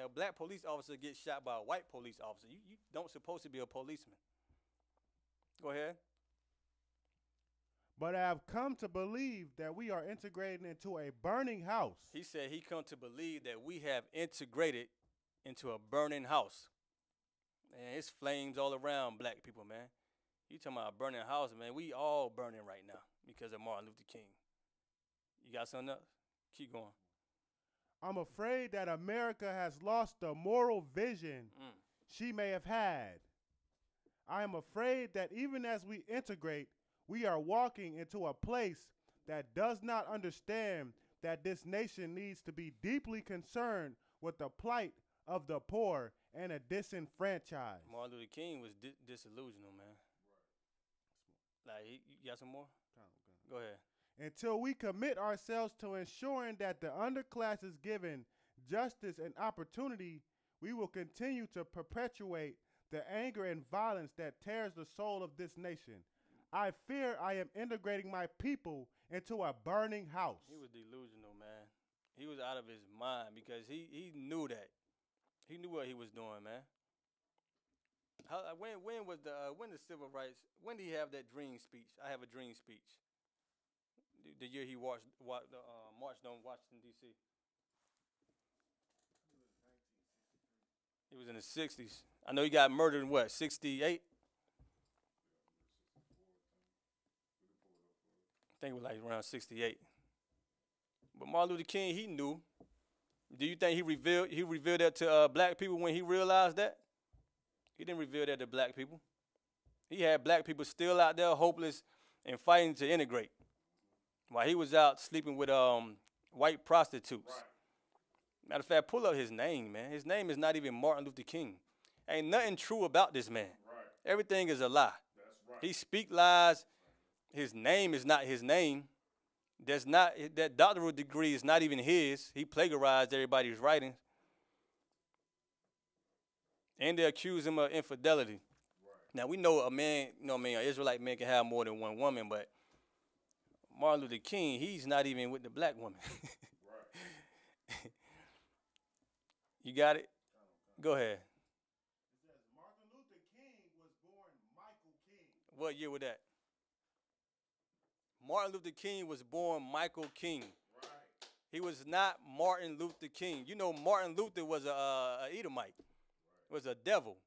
black police officer gets shot by a white police officer. You don't supposed to be a policeman. Go ahead. But I have come to believe that we are integrated into a burning house. He said he come to believe that we have integrated into a burning house. Man, it's flames all around black people, man. You talking about a burning house, man. We all burning right now because of Martin Luther King. You got something else? Keep going. I'm afraid that America has lost the moral vision she may have had. I am afraid that even as we integrate, we are walking into a place that does not understand that this nation needs to be deeply concerned with the plight of the poor and the disenfranchised. Martin Luther King was disillusional, man. Like, you got some more? Go ahead. Until we commit ourselves to ensuring that the underclass is given justice and opportunity, we will continue to perpetuate the anger and violence that tears the soul of this nation. I fear I am integrating my people into a burning house. He was delusional, man. He was out of his mind because he knew that. He knew what he was doing, man. When was the civil rights? When did he have that dream speech? I have a dream speech. The year he marched on Washington D.C. It was in the 60s. I know he got murdered in what, 68? I think it was like around 68. But Martin Luther King, he knew. Do you think he revealed that to black people when he realized that? He didn't reveal that to black people. He had black people still out there hopeless and fighting to integrate, while he was out sleeping with white prostitutes. Right. Matter of fact, pull up his name, man. His name is not even Martin Luther King. Ain't nothing true about this man. Right. Everything is a lie. That's right. He speak lies. His name is not his name. That doctoral degree is not even his. He plagiarized everybody's writings. And they accuse him of infidelity. Right. Now we know an Israelite man can have more than one woman, but Martin Luther King, he's not even with the black woman. Right. You got it? Go ahead. It says Martin Luther King was born Michael King. What year was that? Martin Luther King was born Michael King. Right. He was not Martin Luther King. You know, Martin Luther was a Edomite. Was a devil.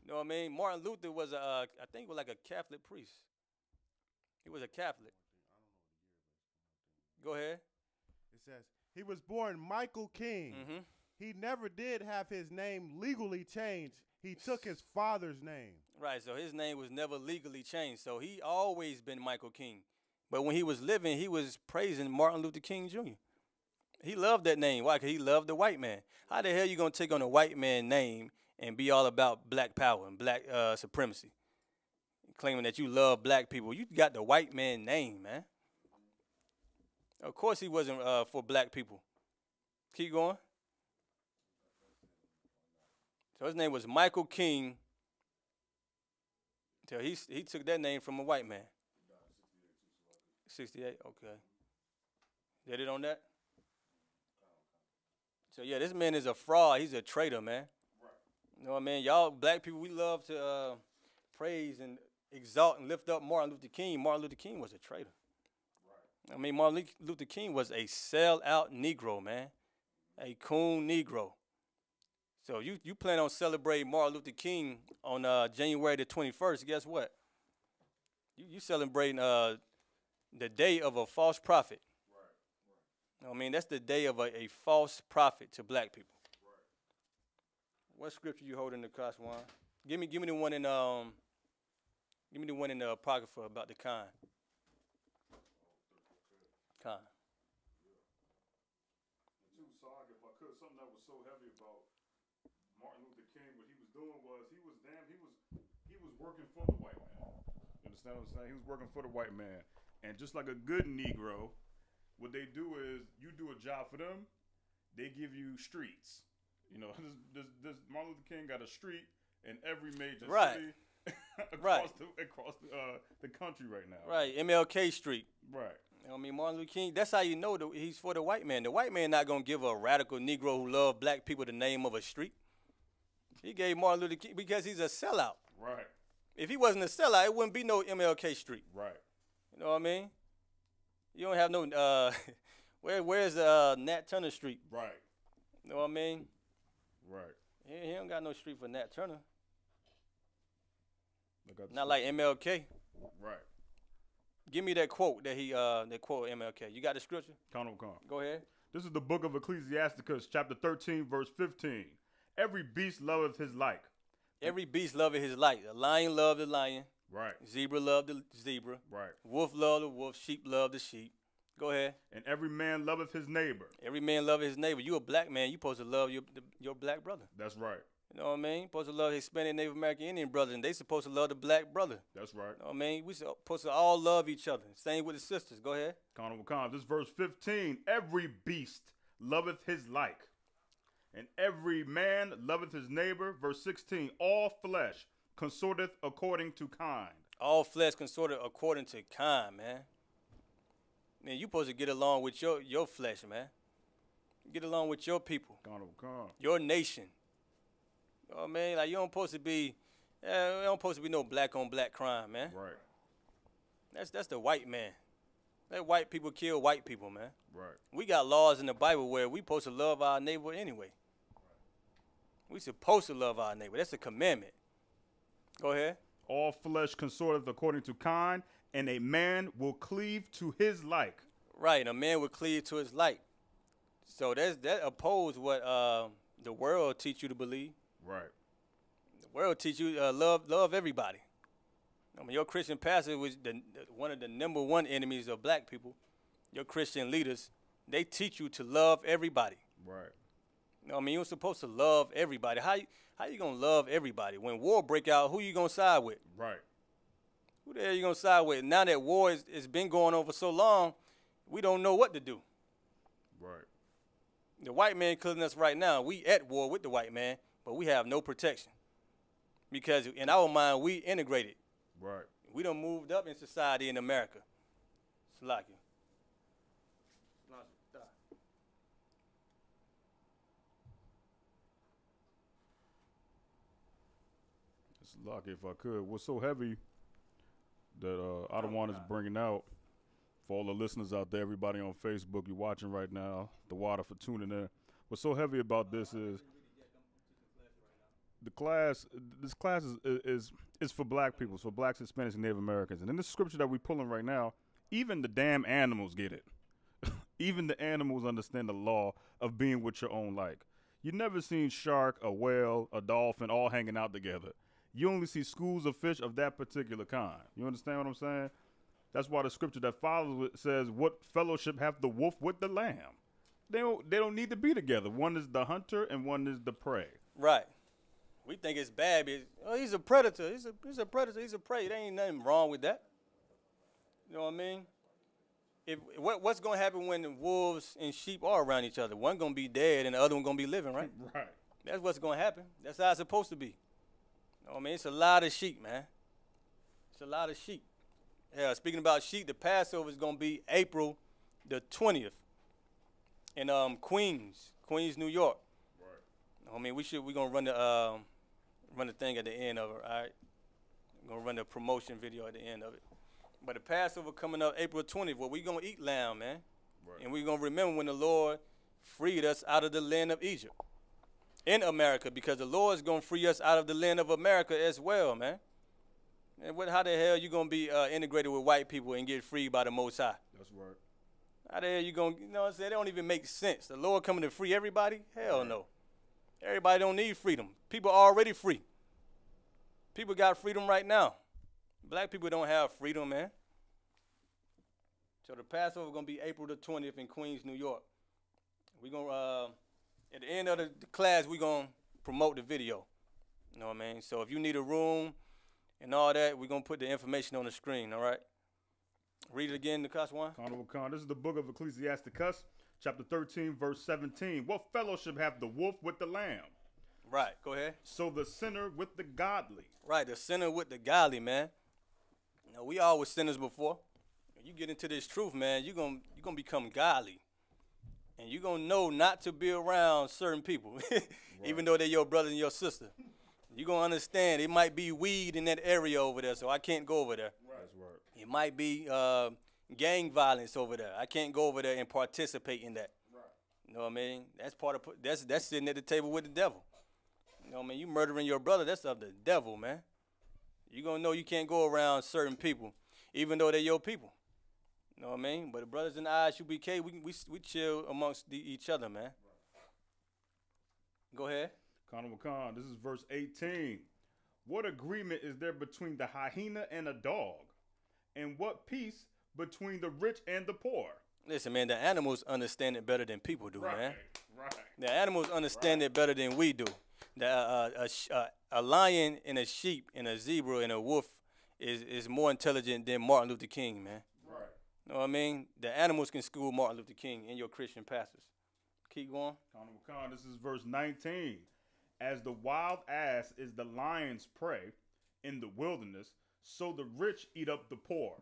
You know what I mean? Martin Luther was I think he was like a Catholic priest. He was a Catholic. Go ahead. It says he was born Michael King. Mm-hmm. He never did have his name legally changed. He took his father's name. Right, so his name was never legally changed. So he always been Michael King. But when he was living, he was praising Martin Luther King Jr. He loved that name. Why? Because he loved the white man. How the hell you going to take on a white man name and be all about black power and black supremacy? Claiming that you love black people. You got the white man name, man. Of course he wasn't for black people. Keep going. So his name was Michael King. So he took that name from a white man. 68, okay. Did it on that? So yeah, this man is a fraud. He's a traitor, man. Right. You know what I mean? Y'all black people, we love to praise and exalt and lift up Martin Luther King. Martin Luther King was a traitor. Right. I mean, Martin Luther King was a sellout Negro, man. A coon Negro. So you plan on celebrating Martin Luther King on January the 21st. Guess what? You celebrating the day of a false prophet. I mean, that's the day of a false prophet to black people. Right. What scripture you holding the Kaswan? Give me the one in the Apocrypha about the Khan. Khan. Too, Sarg, if I could, something that was so heavy about Martin Luther King, what he was doing was he was working for the white man. You understand what I'm saying? He was working for the white man. And just like a good Negro, what they do is you do a job for them, they give you streets. You know, this Martin Luther King got a street in every major city across the country right now. Right, MLK Street. Right. You know what I mean, Martin Luther King, that's how you know that he's for the white man. The white man not going to give a radical Negro who love black people the name of a street. He gave Martin Luther King because he's a sellout. Right. If he wasn't a sellout, it wouldn't be no MLK Street. Right. You know what I mean? You don't have no, where's Nat Turner Street? Right. You know what I mean? Right. He don't got no street for Nat Turner. Not like MLK. Right. Give me that quote that quote MLK. You got the scripture? Come. Go ahead. This is the book of Ecclesiasticus, chapter 13, verse 15. Every beast loveth his like. Every beast loveth his like. The lion loved the lion. Right. Zebra loved the zebra. Right. Wolf loved the wolf. Sheep loved the sheep. Go ahead. And every man loveth his neighbor. Every man loveth his neighbor. You a black man. You supposed to love your black brother. That's right. You know what I mean? Supposed to love Hispanic, Native American, Indian brothers, and they supposed to love the black brother. That's right. You know what I mean? We supposed to all love each other. Same with the sisters. Go ahead. This is verse 15. Every beast loveth his like, and every man loveth his neighbor. Verse 16. All flesh consorteth according to kind. All flesh consorted according to kind, man. Man, you supposed to get along with your flesh, man. Get along with your people. Your nation. You know what I mean? Like, you don't supposed to be, no black on black crime, man. Right. That's the white man. Let white people kill white people, man. Right. We got laws in the Bible where we supposed to love our neighbor anyway. We supposed to love our neighbor. That's a commandment. Go ahead. All flesh consorteth according to kind, and a man will cleave to his like. Right, a man will cleave to his like. So that opposes what the world teach you to believe. Right. The world teach you love everybody. I mean, your Christian pastor was one of the number one enemies of black people. Your Christian leaders, they teach you to love everybody. Right. You know what I mean? You're supposed to love everybody. How you gonna love everybody? When war break out, who you gonna side with? Right. Who the hell you gonna side with? Now that war has been going on for so long, we don't know what to do. Right. The white man killing us right now. We at war with the white man, but we have no protection. Because in our mind, we integrated. Right. We done moved up in society in America. Slaki. It's lucky if I could. What's so heavy that I don't want us bringing out for all the listeners out there, everybody on Facebook, you're watching right now, the water for tuning in. What's so heavy about this is this class is for black people, so blacks, Hispanics, and Native Americans. And in the scripture that we're pulling right now, even the damn animals get it. Even the animals understand the law of being with your own like. You never seen shark, a whale, a dolphin all hanging out together. You only see schools of fish of that particular kind. You understand what I'm saying? That's why the scripture that follows it says, what fellowship hath the wolf with the lamb? They don't need to be together. One is the hunter and one is the prey. Right. We think it's bad. He's a predator. He's a predator. He's a prey. There ain't nothing wrong with that. You know what I mean? What's going to happen when the wolves and sheep are around each other? One going to be dead and the other one going to be living, right? Right. That's what's going to happen. That's how it's supposed to be. You know what I mean? It's a lot of sheep, man. It's a lot of sheep. Yeah, speaking about sheep, the Passover is going to be April the 20th in Queens, New York. Right. I mean, we're going to run the thing at the end of it, all right? We're going to run the promotion video at the end of it. But the Passover coming up April 20th, well, we're going to eat lamb, man. Right. And we're going to remember when the Lord freed us out of the land of Egypt in America, because the Lord is going to free us out of the land of America as well, man. And how the hell you going to be integrated with white people and get freed by the Most High? That's right. How the hell you going to, you know what I'm saying? They don't even make sense. The Lord coming to free everybody? Hell right. No. Everybody don't need freedom. People are already free. People got freedom right now. Black people don't have freedom, man. So the Passover is going to be April the 20th in Queens, New York. We're going to, at the end of the class, we're going to promote the video. You know what I mean? So if you need a room and all that, we're going to put the information on the screen, all right? Read it again, Nikas one. This is the book of Ecclesiasticus, chapter 13, verse 17. What fellowship hath the wolf with the lamb? Right, go ahead. So the sinner with the godly. Right, the sinner with the godly, man. You know, we all were sinners before. When you get into this truth, man, you're gonna become godly. And you're going to know not to be around certain people, right. Even though they're your brother and your sister. You're going to understand it might be weed in that area over there, so I can't go over there. Right. That's right. It might be gang violence over there. I can't go over there and participate in that. Right. You know what I mean? That's sitting at the table with the devil. You know what I mean? You murdering your brother, that's of the devil, man. You're going to know you can't go around certain people, even though they're your people. You know what I mean? But the brothers in the I.S.U.P.K, we chill amongst each other, man. Go ahead. Honorable Khan, this is verse 18. What agreement is there between the hyena and a dog? And what peace between the rich and the poor? Listen, man, the animals understand it better than people do, man. Right. The animals understand it better than we do. A lion and a sheep and a zebra and a wolf is more intelligent than Martin Luther King, man. Right. You know what I mean? The animals can school Martin Luther King and your Christian pastors. Keep going. Honorable Khan, this is verse 19. As the wild ass is the lion's prey in the wilderness, so the rich eat up the poor.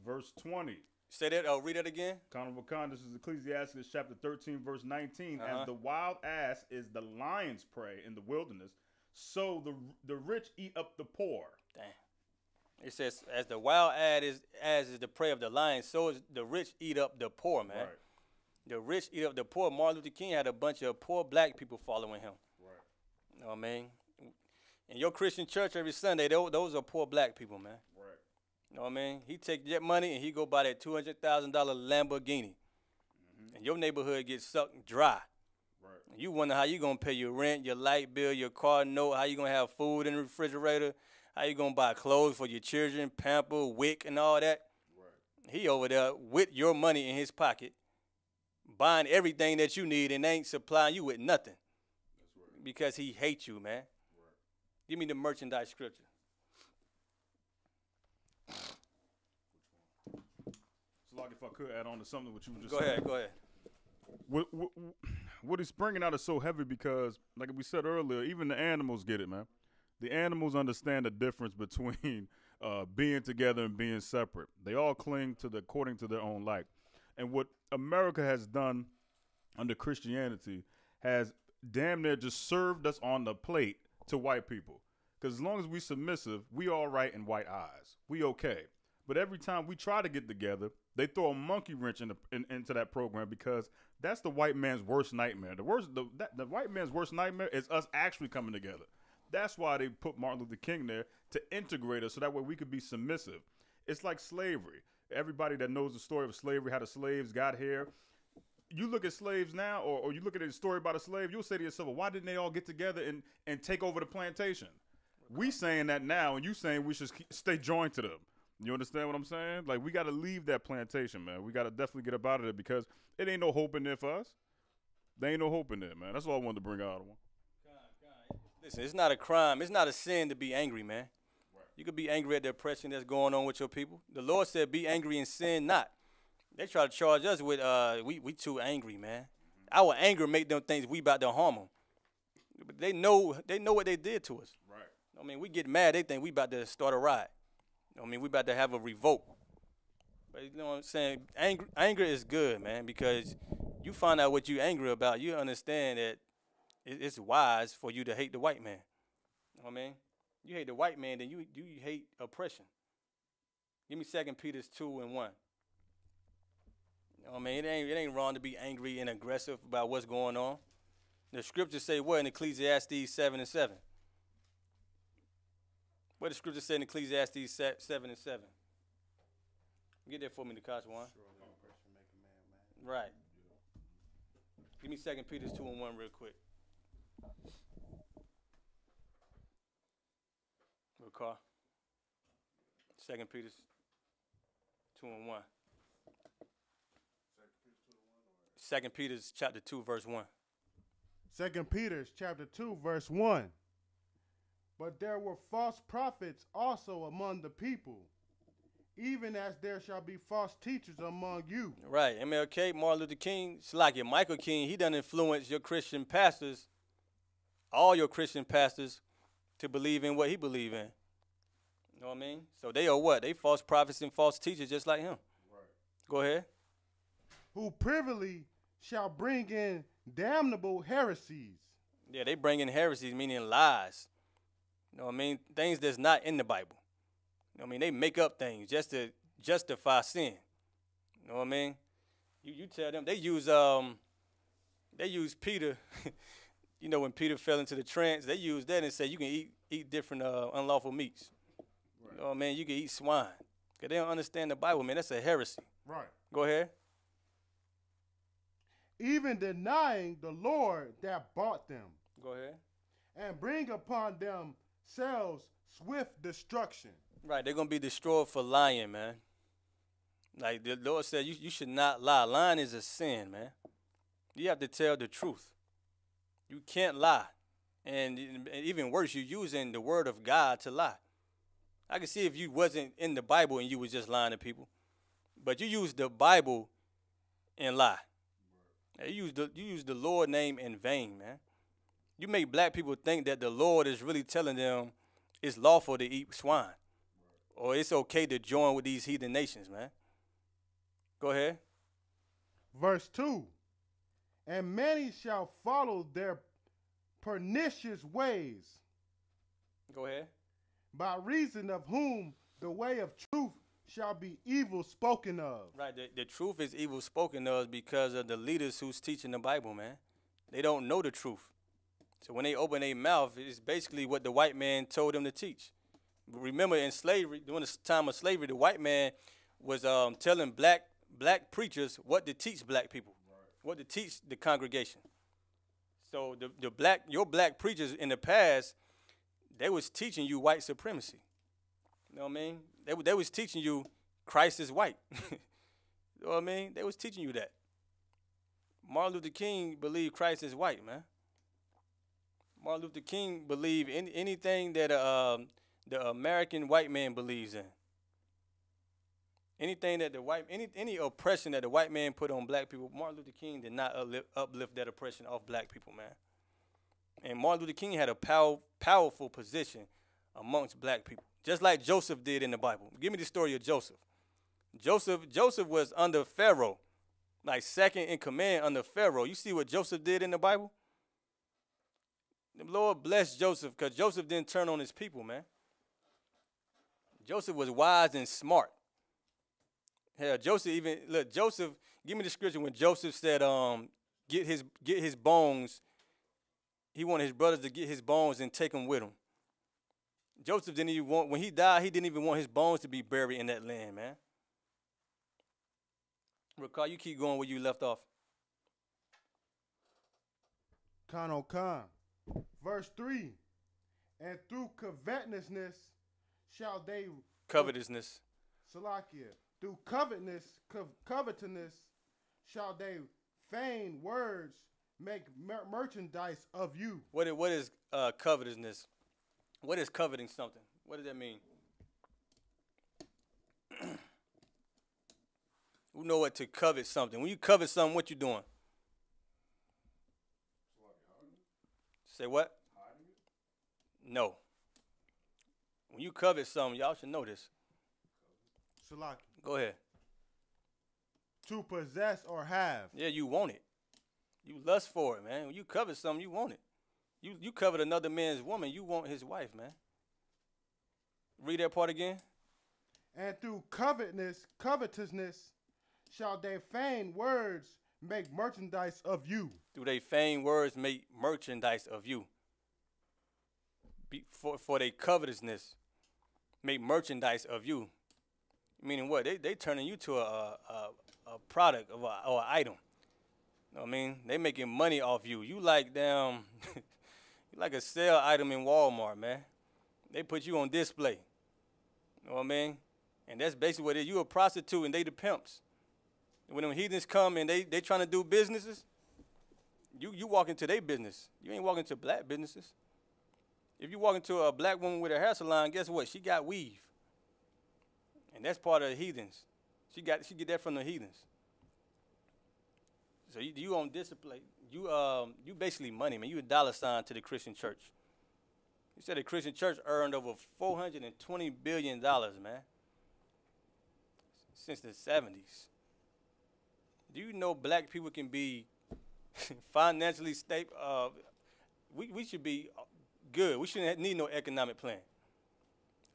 Verse 20. Say that. Read that again. Honorable Khan, this is Ecclesiastes chapter 13, verse 19. As the wild ass is the lion's prey in the wilderness, so the rich eat up the poor. Damn. It says, as the wild ass is the prey of the lion, so is the rich eat up the poor, man. Right. The rich eat up the poor. Martin Luther King had a bunch of poor black people following him. Right. You know what I mean? In your Christian church every Sunday, those are poor black people, man. Right. You know what I mean? He take that money and he go buy that $200,000 Lamborghini. And your neighborhood gets sucked dry. Right. And you wonder how you going to pay your rent, your light bill, your car note, how you going to have food in the refrigerator, how you going to buy clothes for your children, pamper, wick, and all that. Right. He over there with your money in his pocket, buying everything that you need and ain't supplying you with nothing. That's right. Because he hates you, man. Right. Give me the merchandise scripture. So, like, if I could add on to something what you just Go said. ahead. What he's bringing out is so heavy because, like we said earlier, even the animals get it, man. The animals understand the difference between being together and being separate. They all cling to according to their own light. And what America has done under Christianity has damn near just served us on the plate to white people. Because as long as we submissive, we all right in white eyes. We okay. But every time we try to get together, they throw a monkey wrench into that program because that's the white man's worst nightmare. The white man's worst nightmare is us actually coming together. That's why they put Martin Luther King there to integrate us so that way we could be submissive. It's like slavery. Everybody that knows the story of slavery, how the slaves got here, you look at slaves now or you look at a story about a slave, you'll say to yourself, well, why didn't they all get together and take over the plantation? We saying that now and you saying we should stay joined to them. You understand what I'm saying? Like, we got to leave that plantation, man. We got to definitely get up out of there because it ain't no hope in there for us. There ain't no hope in there, man. That's all I wanted to bring out. Listen, it's not a crime. It's not a sin to be angry, man. Right. You could be angry at the oppression that's going on with your people. The Lord said, be angry and sin not. They try to charge us with, we too angry, man. Our anger make them think we about to harm them. But they know what they did to us. Right. I mean, we get mad, they think we about to start a riot. I mean, we about to have a revolt. But you know what I'm saying? Anger is good, man, because you find out what you're angry about. You understand that it's wise for you to hate the white man. You know what I mean? You hate the white man, then you hate oppression. Give me 2 Peter 2:1. You know what I mean? It ain't wrong to be angry and aggressive about what's going on. The scriptures say what in Ecclesiastes 7:7? What the scripture say in Ecclesiastes 7:7? Get that for me, Nakash one. Right. Give me 2 Peter 2:1 real quick. Real car. 2 Peter 2:1. 2 Peter chapter 2 verse 1. 2 Peter chapter 2 verse 1. But there were false prophets also among the people, even as there shall be false teachers among you. Right. MLK, Martin Luther King, Slakia, Michael King, he done influenced your Christian pastors, all your Christian pastors, to believe in what he believe in. You know what I mean? So they are what? They false prophets and false teachers just like him. Right. Go ahead. Who privily shall bring in damnable heresies. Yeah, they bring in heresies, meaning lies. You know what I mean? Things that's not in the Bible. You know what I mean? They make up things just to justify sin. You know what I mean? You tell them they use Peter. you know, when Peter fell into the trance, they used that and said you can eat different unlawful meats. Right. You know what I mean? You can eat swine. Because they don't understand the Bible, man. That's a heresy. Right. Go ahead. Even denying the Lord that bought them, Go ahead. and bring upon themselves swift destruction. Right, they're going to be destroyed for lying, man. Like the Lord said, you should not lie. Lying is a sin, man. You have to tell the truth. You can't lie. And even worse, you're using the word of God to lie. I can see if you wasn't in the Bible and you was just lying to people. But you use the Bible and lie. You use the Lord name in vain, man. You make black people think that the Lord is really telling them it's lawful to eat swine. Or it's okay to join with these heathen nations, man. Go ahead. Verse 2. And many shall follow their pernicious ways, Go ahead. by reason of whom the way of truth shall be evil spoken of. Right, the truth is evil spoken of because of the leaders who's teaching the Bible, man. They don't know the truth. So when they open their mouth, it's basically what the white man told them to teach. Remember, in slavery, during the time of slavery, the white man was telling black preachers what to teach black people, what to teach the congregation. So your black preachers in the past, they was teaching you white supremacy. You know what I mean? They was teaching you Christ is white. You know what I mean? They was teaching you that. Martin Luther King believed Christ is white, man. Martin Luther King believed in anything that the American white man believes in. Anything that any oppression that the white man put on black people, Martin Luther King did not uplift that oppression off black people, man. And Martin Luther King had a powerful position amongst black people, just like Joseph did in the Bible. Give me the story of Joseph. Joseph was under Pharaoh, like second in command under Pharaoh. You see what Joseph did in the Bible? The Lord blessed Joseph because Joseph didn't turn on his people, man. Joseph was wise and smart. Hell, Joseph, give me the scripture when Joseph said, get his bones. He wanted his brothers to get his bones and take them with him. Joseph didn't even want, when he died, he didn't even want his bones to be buried in that land, man. Recall, you keep going where you left off. Con. Verse 3. And through covetousness shall they... Covetousness. Salakia. Through covetousness shall they feign words, make merchandise of you. What is covetousness? What is coveting something? What does that mean? You know what to covet something. When you covet something, what you doing? Say what? No. When you covet something, y'all should know this. Salaki. Go ahead. To possess or have. Yeah, you want it. You lust for it, man. When you covet something, you want it. You covet another man's woman, you want his wife, man. Read that part again. And through covetousness shall they feign words make merchandise of you. Do they feign words make merchandise of you? For their covetousness, make merchandise of you. Meaning what? They turning you to a product or an item. You know what I mean? They making money off you. You like them, you like a sale item in Walmart, man. They put you on display. You know what I mean? And that's basically what it is. You a prostitute and they the pimps. When them heathens come and they trying to do businesses, you walk into their business. You ain't walking into black businesses. If you walk into a black woman with a hair salon, guess what? She got weave. And that's part of the heathens. She get that from the heathens. So you on display. You basically money, man. You a dollar sign to the Christian church. You said the Christian church earned over $420 billion, man, since the 70s. Do you know black people can be financially stable? We should be good. We shouldn't need no economic plan.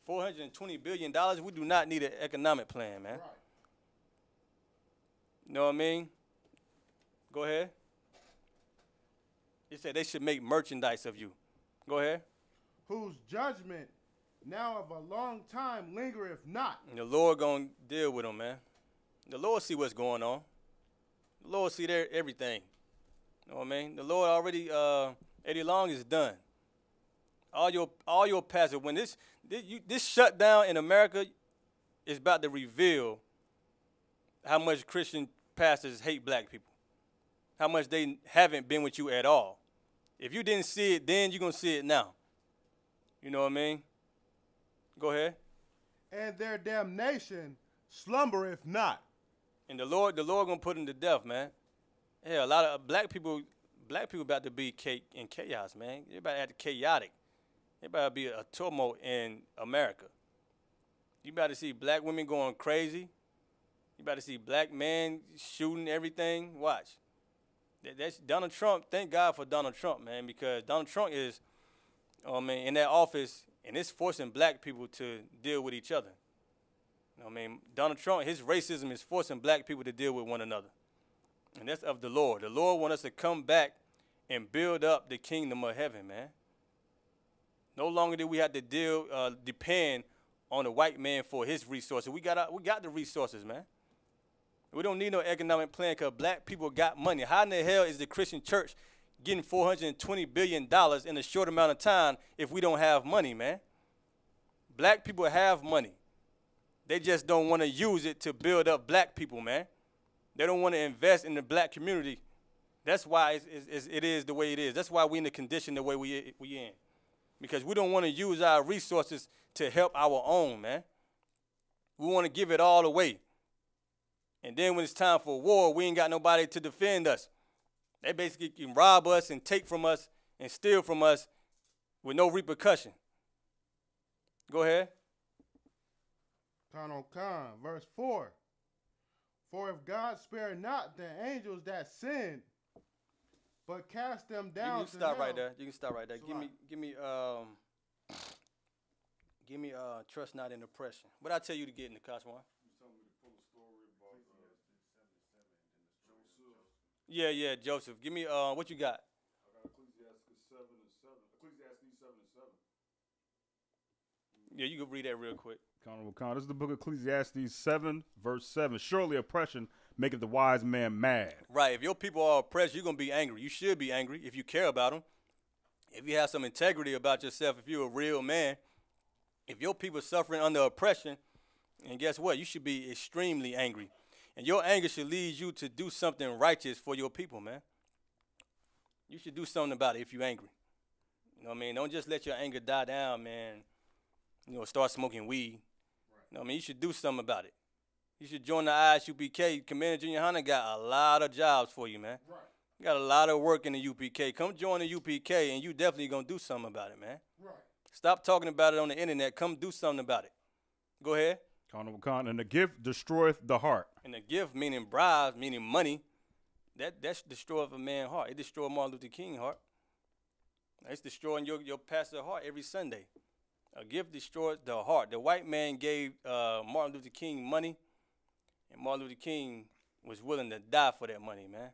$420 billion, we do not need an economic plan, man. Right. You know what I mean? Go ahead. He said they should make merchandise of you. Go ahead. Whose judgment now of a long time lingereth not. And the Lord gonna deal with them, man. The Lord see what's going on. The Lord see everything. You know what I mean? The Lord already, Eddie Long is done. All your pastors, when this shutdown in America is about to reveal how much Christian pastors hate black people, how much they haven't been with you at all. If you didn't see it then, you're going to see it now. You know what I mean? Go ahead. And their damnation slumbereth not. And the Lord going to put them to death, man. Yeah, a lot of black people about to be in chaos, man. They're about to act chaotic. They're about to be a turmoil in America. You about to see black women going crazy. You about to see black men shooting everything. Watch. That's Donald Trump. Thank God for Donald Trump, man, because Donald Trump is, in that office, and it's forcing black people to deal with each other. You know what I mean? Donald Trump, his racism is forcing black people to deal with one another. And that's of the Lord. The Lord wants us to come back and build up the kingdom of heaven, man. No longer do we have to depend on the white man for his resources. We got the resources, man. We don't need no economic plan because black people got money. How in the hell is the Christian church getting $420 billion in a short amount of time if we don't have money, man? Black people have money. They just don't want to use it to build up black people, man. They don't want to invest in the black community. That's why it is the way it is. That's why we in the condition the way we in. Because we don't want to use our resources to help our own, man. We want to give it all away. And then when it's time for war, we ain't got nobody to defend us. They basically can rob us and take from us and steal from us with no repercussion. Go ahead. Verse 4. For if God spare not the angels that sinned, but cast them down. You can stop right there. You can stop right there. Give me trust not in oppression. What I tell you to get in the Cosmo? Yeah, Joseph. Give me what you got? I got Ecclesiastes 7 and 7. Ecclesiastes 7 and 7. Yeah, you can read that real quick. This is the book of Ecclesiastes 7, verse 7. Surely oppression maketh the wise man mad. Right. If your people are oppressed, you're going to be angry. You should be angry if you care about them. If you have some integrity about yourself, if you're a real man, if your people are suffering under oppression, and guess what? You should be extremely angry. And your anger should lead you to do something righteous for your people, man. You should do something about it if you're angry. You know what I mean? Don't just let your anger die down, man. Start smoking weed. Right. You know what I mean? You should do something about it. You should join the I.S.U.P.K. Commander Yahanna got a lot of jobs for you, man. Right. You got a lot of work in the U.P.K. Come join the U.P.K. and you definitely going to do something about it, man. Right. Stop talking about it on the internet. Come do something about it. Go ahead. And the gift destroyeth the heart. And the gift, meaning bribes, meaning money, that's destroyeth a man's heart. It destroyed Martin Luther King's heart. It's destroying your pastor's heart every Sunday. A gift destroys the heart. The white man gave Martin Luther King money, and Martin Luther King was willing to die for that money, man.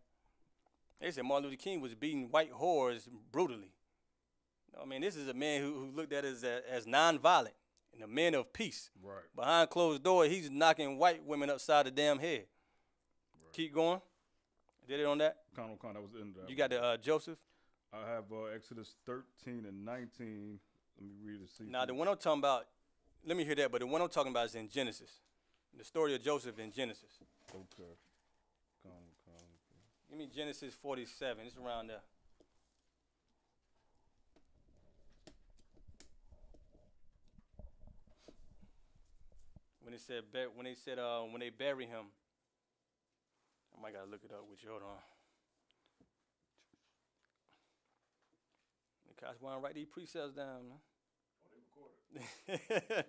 They said Martin Luther King was beating white whores brutally. I mean, this is a man who looked at it as nonviolent and a man of peace. Right. Behind closed doors, he's knocking white women upside the damn head. Right. Keep going. Did it on that? That was in there. You got the Joseph? I have Exodus 13 and 19. Let me read it. Now, the one I'm talking about, let me hear that, but the one I'm talking about is in Genesis. The story of Joseph in Genesis. Okay. Give me Genesis 47. It's around there. When they bury him, I might gotta look it up with you. Hold on. The cops want to write these precepts down, man. Oh, they recorded.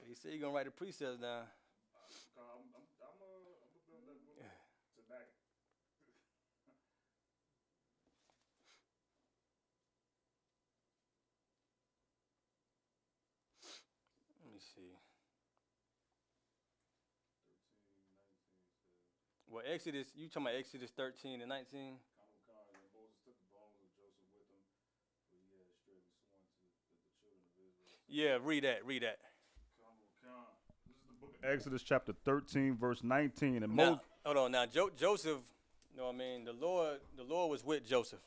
He said he gonna write the precepts down. I'm gonna build that book tonight. Let me see. Well, Exodus, you talking about Exodus 13 and 19? Yeah, read that. Read that. This is the book of Exodus chapter 13, verse 19. And Now, hold on. Now, Joseph, you know what I mean? The Lord was with Joseph.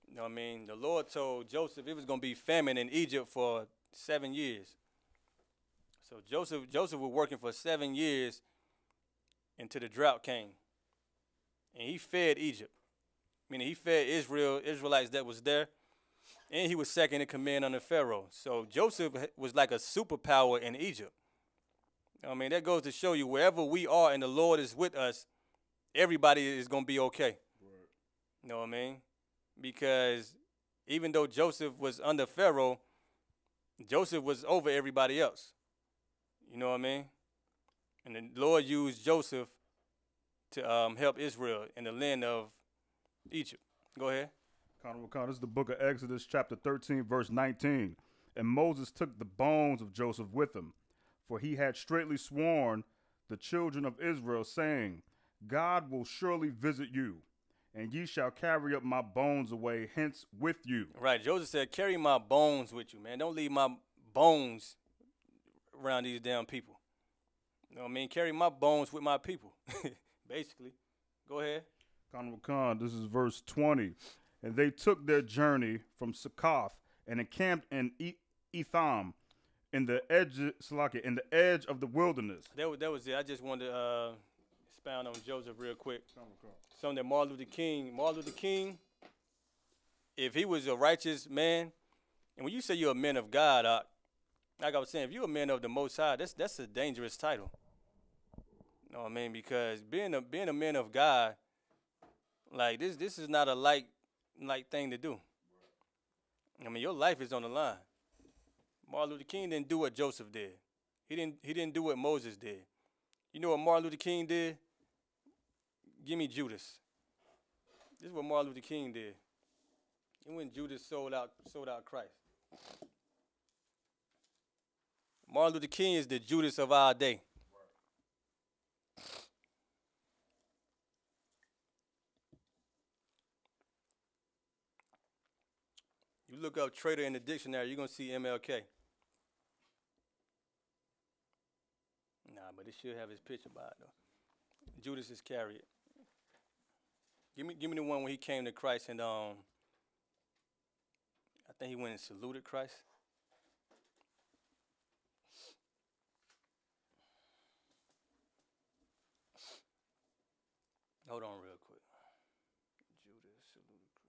You know what I mean? The Lord told Joseph it was going to be famine in Egypt for 7 years. So Joseph was working for 7 years until the drought came. And he fed Egypt. Meaning he fed Israelites that was there. And he was second in command under Pharaoh. So Joseph was like a superpower in Egypt. I mean, that goes to show you wherever we are and the Lord is with us, everybody is going to be okay. Right. You know what I mean? Because even though Joseph was under Pharaoh, Joseph was over everybody else. You know what I mean? And the Lord used Joseph to help Israel in the land of Egypt. Go ahead. This is the book of Exodus chapter 13, verse 19. And Moses took the bones of Joseph with him, for he had straitly sworn the children of Israel, saying, God will surely visit you, and ye shall carry up my bones away hence with you. Right. Joseph said, carry my bones with you, man. Don't leave my bones around these damn people. You know what I mean? Carry my bones with my people, basically. Go ahead. This is verse 20. And they took their journey from Succoth and encamped in Etham in the edge of the wilderness. That was it. I just wanted to expound on Joseph real quick. Something that Martin Luther King, if he was a righteous man, and when you say you're a man of God, like I was saying, if you're a man of the Most High, that's a dangerous title. You know what I mean? Because being a man of God, like this is not a light thing to do. I mean, your life is on the line. Martin Luther King didn't do what Joseph did. He didn't do what Moses did. You know what Martin Luther King did? Give me Judas. This is what Martin Luther King did. And when Judas sold out Christ. Martin Luther King is the Judas of our day. You look up traitor in the dictionary, you're going to see MLK. Nah, but it should have his picture by it, though. Judas Iscariot. Give me the one when he came to Christ and I think he went and saluted Christ. Hold on real quick. Judas saluted Christ.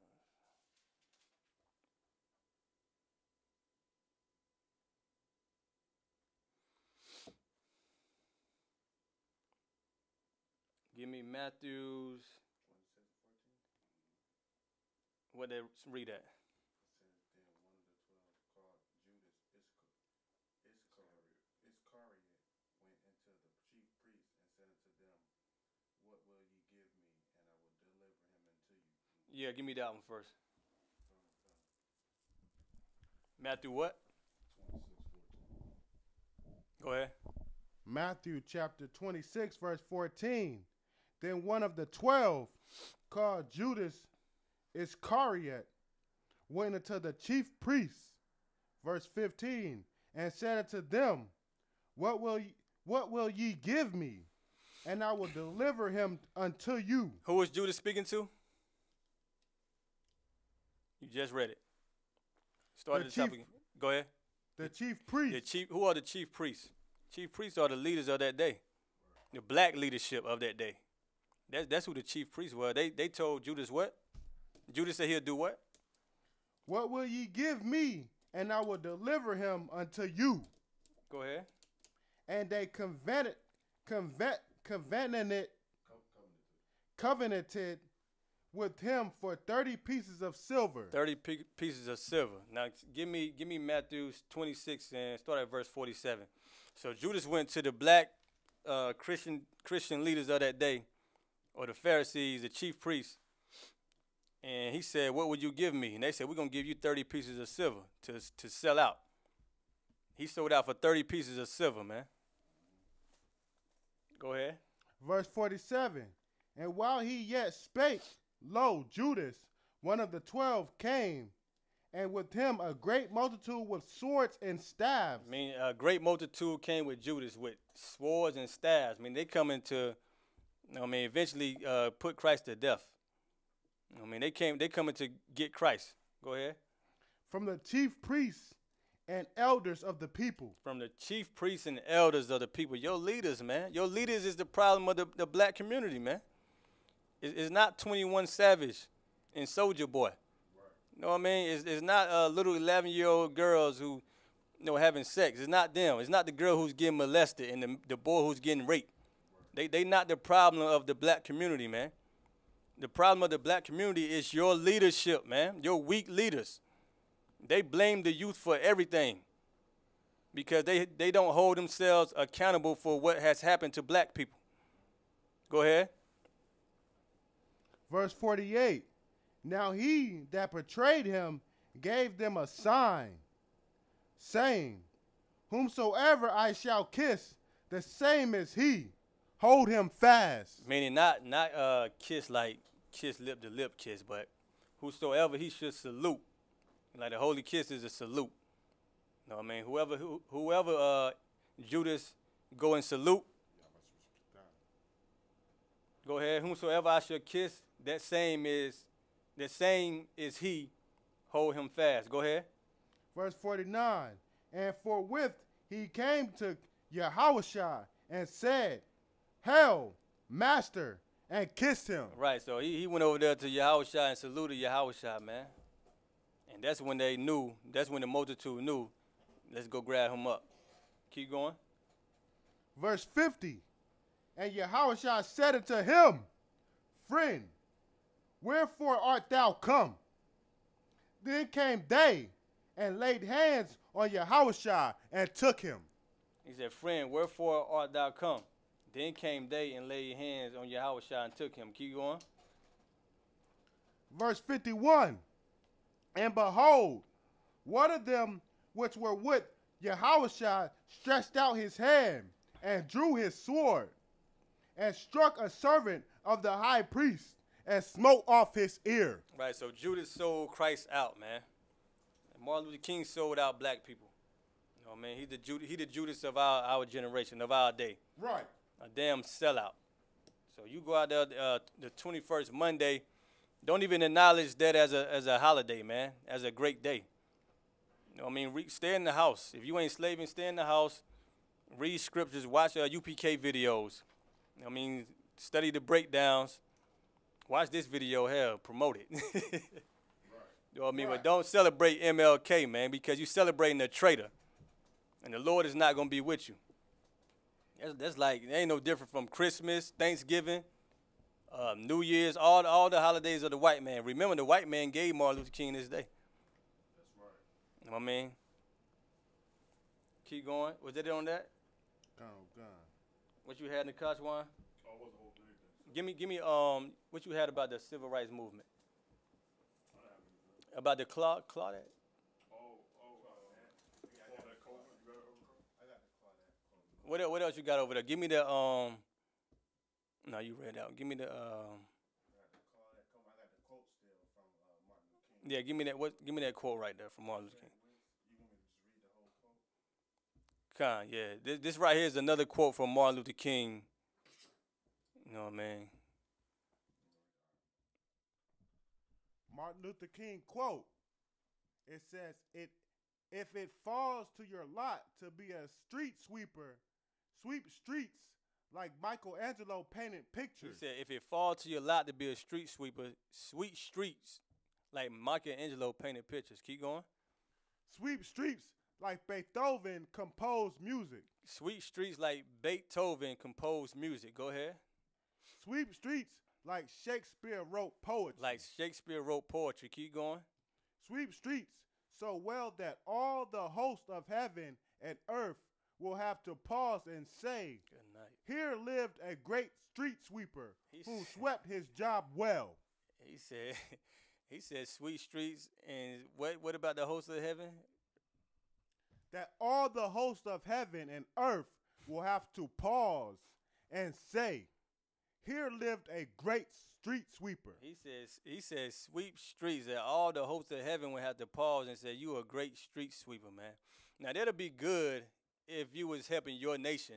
Give me Matthew's. What they read that? Yeah, give me that one first. Matthew what? Go ahead. Matthew chapter 26, verse 14. Then one of the 12, called Judas Iscariot, went unto the chief priests, verse 15, and said unto them, What will ye give me? And I will deliver him unto you. Who was Judas speaking to? You just read it. Start at the top again. Go ahead. The chief priests. Who are the chief priests? Chief priests are the leaders of that day. The black leadership of that day. That's who the chief priests were. They told Judas what? Judas said he'll do what? What will ye give me? And I will deliver him unto you. Go ahead. And they covenanted with him for 30 pieces of silver. 30 pieces of silver. Now give me Matthew 26 and start at verse 47. So Judas went to the black Christian leaders of that day, or the Pharisees, the chief priests, and he said, what would you give me? And they said, we're going to give you 30 pieces of silver to sell out. He sold out for 30 pieces of silver, man. Go ahead. Verse 47. And while he yet spake, lo, Judas, one of the 12, came and with him a great multitude with swords and staves. I mean, a great multitude came with Judas with swords and staves. I mean, they coming to, eventually put Christ to death. I mean, they coming to get Christ. Go ahead. From the chief priests and elders of the people. From the chief priests and elders of the people. Your leaders, man. Your leaders is the problem of the black community, man. It's not 21 Savage and Soldier Boy. You know what I mean? It's not little 11-year-old girls who, having sex. It's not them. It's not the girl who's getting molested and the boy who's getting raped. They not the problem of the black community, man. The problem of the black community is your leadership, man. Your weak leaders. They blame the youth for everything because they don't hold themselves accountable for what has happened to black people. Go ahead. Verse 48. Now he that betrayed him gave them a sign, saying, whomsoever I shall kiss, the same is he. Hold him fast. Meaning not kiss like kiss lip to lip kiss, but whosoever he should salute. Like the holy kiss is a salute. You know what I mean? Whoever Judas go and salute. Go ahead. Whomsoever I shall kiss, that same is he. Hold him fast. Go ahead. Verse 49. And forthwith he came to Yahushua and said, Hail, Master, and kissed him. Right, so he went over there to Yahushua and saluted Yahushua, man. And that's when they knew, that's when the multitude knew, let's go grab him up. Keep going. Verse 50. And Yahushua said unto him, Friend, wherefore art thou come? Then came they and laid hands on Yahushua and took him. He said, Friend, wherefore art thou come? Then came they and laid hands on Yahushua and took him. Keep going. Verse 51. And behold, one of them which were with Yahushua stretched out his hand and drew his sword and struck a servant of the high priest and smote off his ear. Right, so Judas sold Christ out, man. And Martin Luther King sold out black people. You know what I mean? He the Judas of our generation, of our day. Right. A damn sellout. So you go out there the 21st Monday, don't even acknowledge that as a holiday, man, as a great day. You know what I mean? Stay in the house. If you ain't slaving, stay in the house, read scriptures, watch UPK videos. You know what I mean? Study the breakdowns. Watch this video here, promote it. Right. You know what I mean? Right. But don't celebrate MLK, man, because you're celebrating a traitor. And the Lord is not going to be with you. That's like, it ain't no different from Christmas, Thanksgiving, New Year's, all the holidays of the white man. Remember, the white man gave Martin Luther King this day. That's right. You know what I mean? Keep going. Was that it on that? Gone. What you had in the Koshwan? Oh, it wasn't whole thing. Give me what you had about the civil rights movement. About the Claudette? What else you got over there? Give me the no, you read out. Give me the yeah, give me that quote right there from Martin Luther King. Con, yeah. This right here is another quote from Martin Luther King. You know what I mean? Martin Luther King quote. It says, if it falls to your lot to be a street sweeper, sweep streets like Michelangelo painted pictures. He said, if it falls to your lot to be a street sweeper, sweep streets like Michelangelo painted pictures. Keep going. Sweep streets like Beethoven composed music. Sweep streets like Beethoven composed music. Go ahead. Sweep streets like Shakespeare wrote poetry. Like Shakespeare wrote poetry. Keep going. Sweep streets so well that all the host of heaven and earth will have to pause and say, good night. Here lived a great street sweeper who swept his job well. He said sweet streets, and what about the host of heaven? That all the host of heaven and earth will have to pause and say, Here lived a great street sweeper. He says, sweep streets, that all the hosts of heaven would have to pause and say, you a great street sweeper, man. Now, that'll be good if you was helping your nation.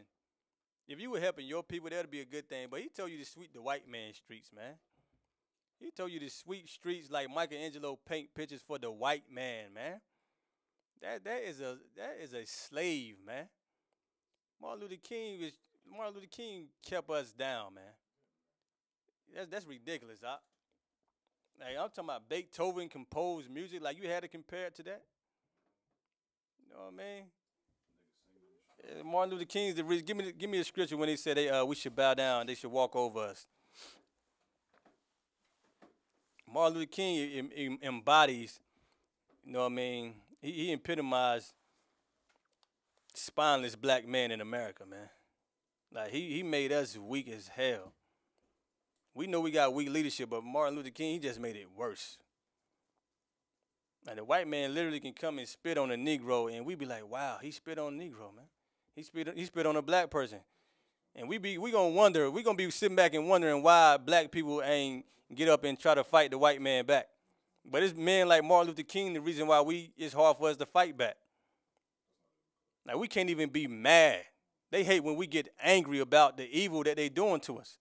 If you were helping your people, that'd be a good thing. But he told you to sweep the white man's streets, man. He told you to sweep streets like Michelangelo paint pictures for the white man, man. That is a slave, man. Martin Luther King kept us down, man. That's ridiculous. Like, I'm talking about Beethoven composed music. Like, you had to compare it to that. You know what I mean? Martin Luther King's the reason. Give me a scripture when he said we should bow down, they should walk over us. Martin Luther King embodies, you know what I mean? He epitomized spineless black man in America, man. Like, he made us weak as hell. We know we got weak leadership, but Martin Luther King, he just made it worse. Like, the white man literally can come and spit on a Negro, and we be like, wow, he spit on a Negro, man. He spit on a black person. And we gonna be sitting back and wondering why black people ain't get up and try to fight the white man back. But it's men like Martin Luther King the reason why it's hard for us to fight back. Like, we can't even be mad. They hate when we get angry about the evil that they doing to us.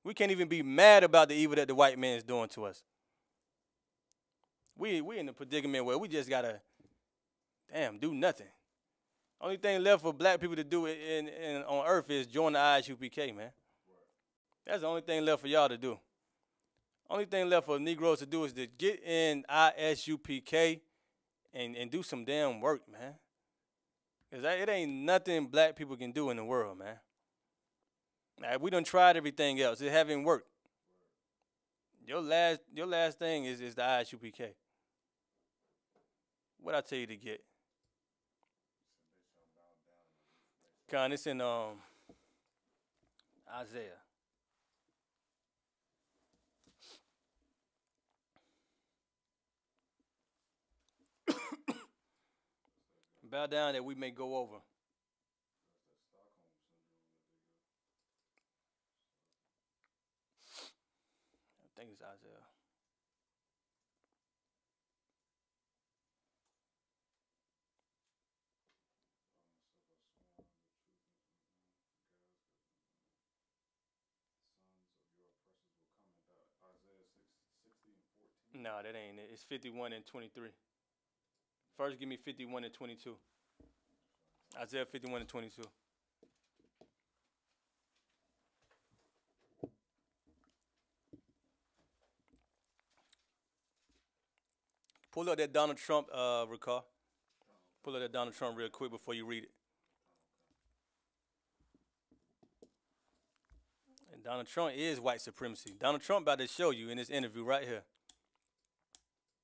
We can't even be mad about the evil that the white man is doing to us. We in a predicament where we just gotta, do nothing. Only thing left for black people to do on earth is join the I.S.U.P.K, man. That's the only thing left for y'all to do. Only thing left for Negroes to do is to get in I.S.U.P.K and do some damn work, man. Because it ain't nothing black people can do in the world, man. Like, we done tried everything else. It haven't worked. Your last thing is the I.S.U.P.K. What I tell you to get? Con, it's in Isaiah. Bow down that we may go over. I think it's Isaiah. No, that ain't it. It's 51 and 23. First, give me 51 and 22. Isaiah 51 and 22. Pull up that Donald Trump record. Pull up that Donald Trump real quick before you read it. And Donald Trump is white supremacy. Donald Trump about to show you in this interview right here.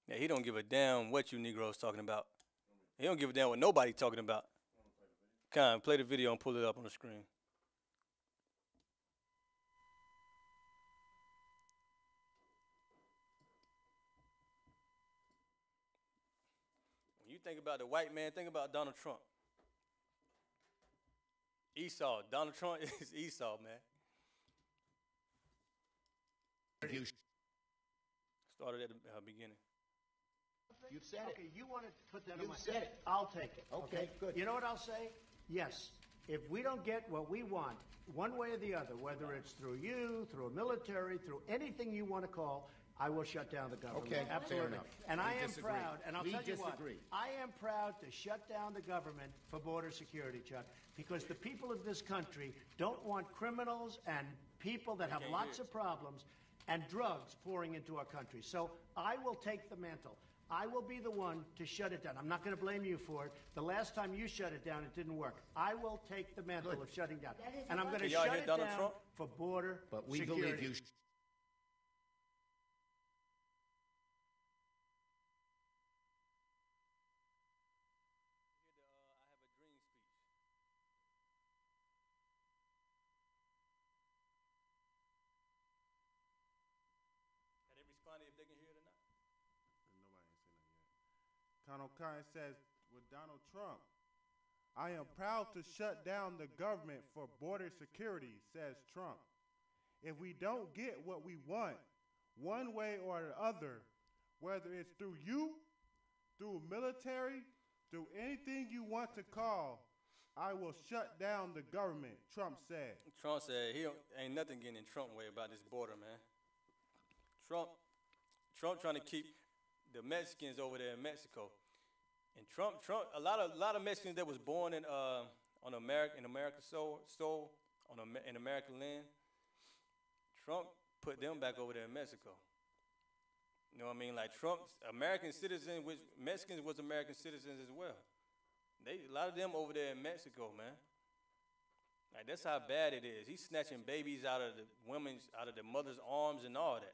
Yeah, he don't give a damn what you Negroes talking about. He don't give a damn what nobody talking about. Come, play the video and pull it up on the screen. When you think about the white man, think about Donald Trump. Esau. Donald Trump is Esau, man. Started at the beginning. You've said it. Okay, you want to put that on You've my... said it. I'll take it. Okay, good. You know what I'll say? Yes. If we don't get what we want, one way or the other, whether it's through you, through a military, through anything you want to call, I will shut down the government. Okay, fair absolutely. enough. And We I am disagree. proud, and I'll We tell you what, disagree. I am proud to shut down the government for border security, Chuck, because the people of this country don't want criminals and people that have lots of problems and drugs pouring into our country. So I will take the mantle. I will be the one to shut it down. I'm not going to blame you for it. The last time you shut it down, it didn't work. I will take the mantle of shutting down. And I'm going to shut it down for border But we security. believe you. Have they responded if they can hear it or not? Nobody ain't saying that yet. Colonel Khan says with Donald Trump, I am proud to shut down the government for border security, says Trump. if we don't get what we want, one way or the other, whether it's through you, through military, through anything you want to call, I will shut down the government, Trump said. Trump said ain't nothing getting in Trump way about this border, man. Trump trying to keep the Mexicans over there in Mexico. And Trump, a lot of Mexicans that was born in American soil, in American land, Trump put them back over there in Mexico. You know what I mean? Like Trump's American citizens, which Mexicans was American citizens as well. A lot of them over there in Mexico, man. Like that's how bad it is. He's snatching babies out of the mother's arms and all that.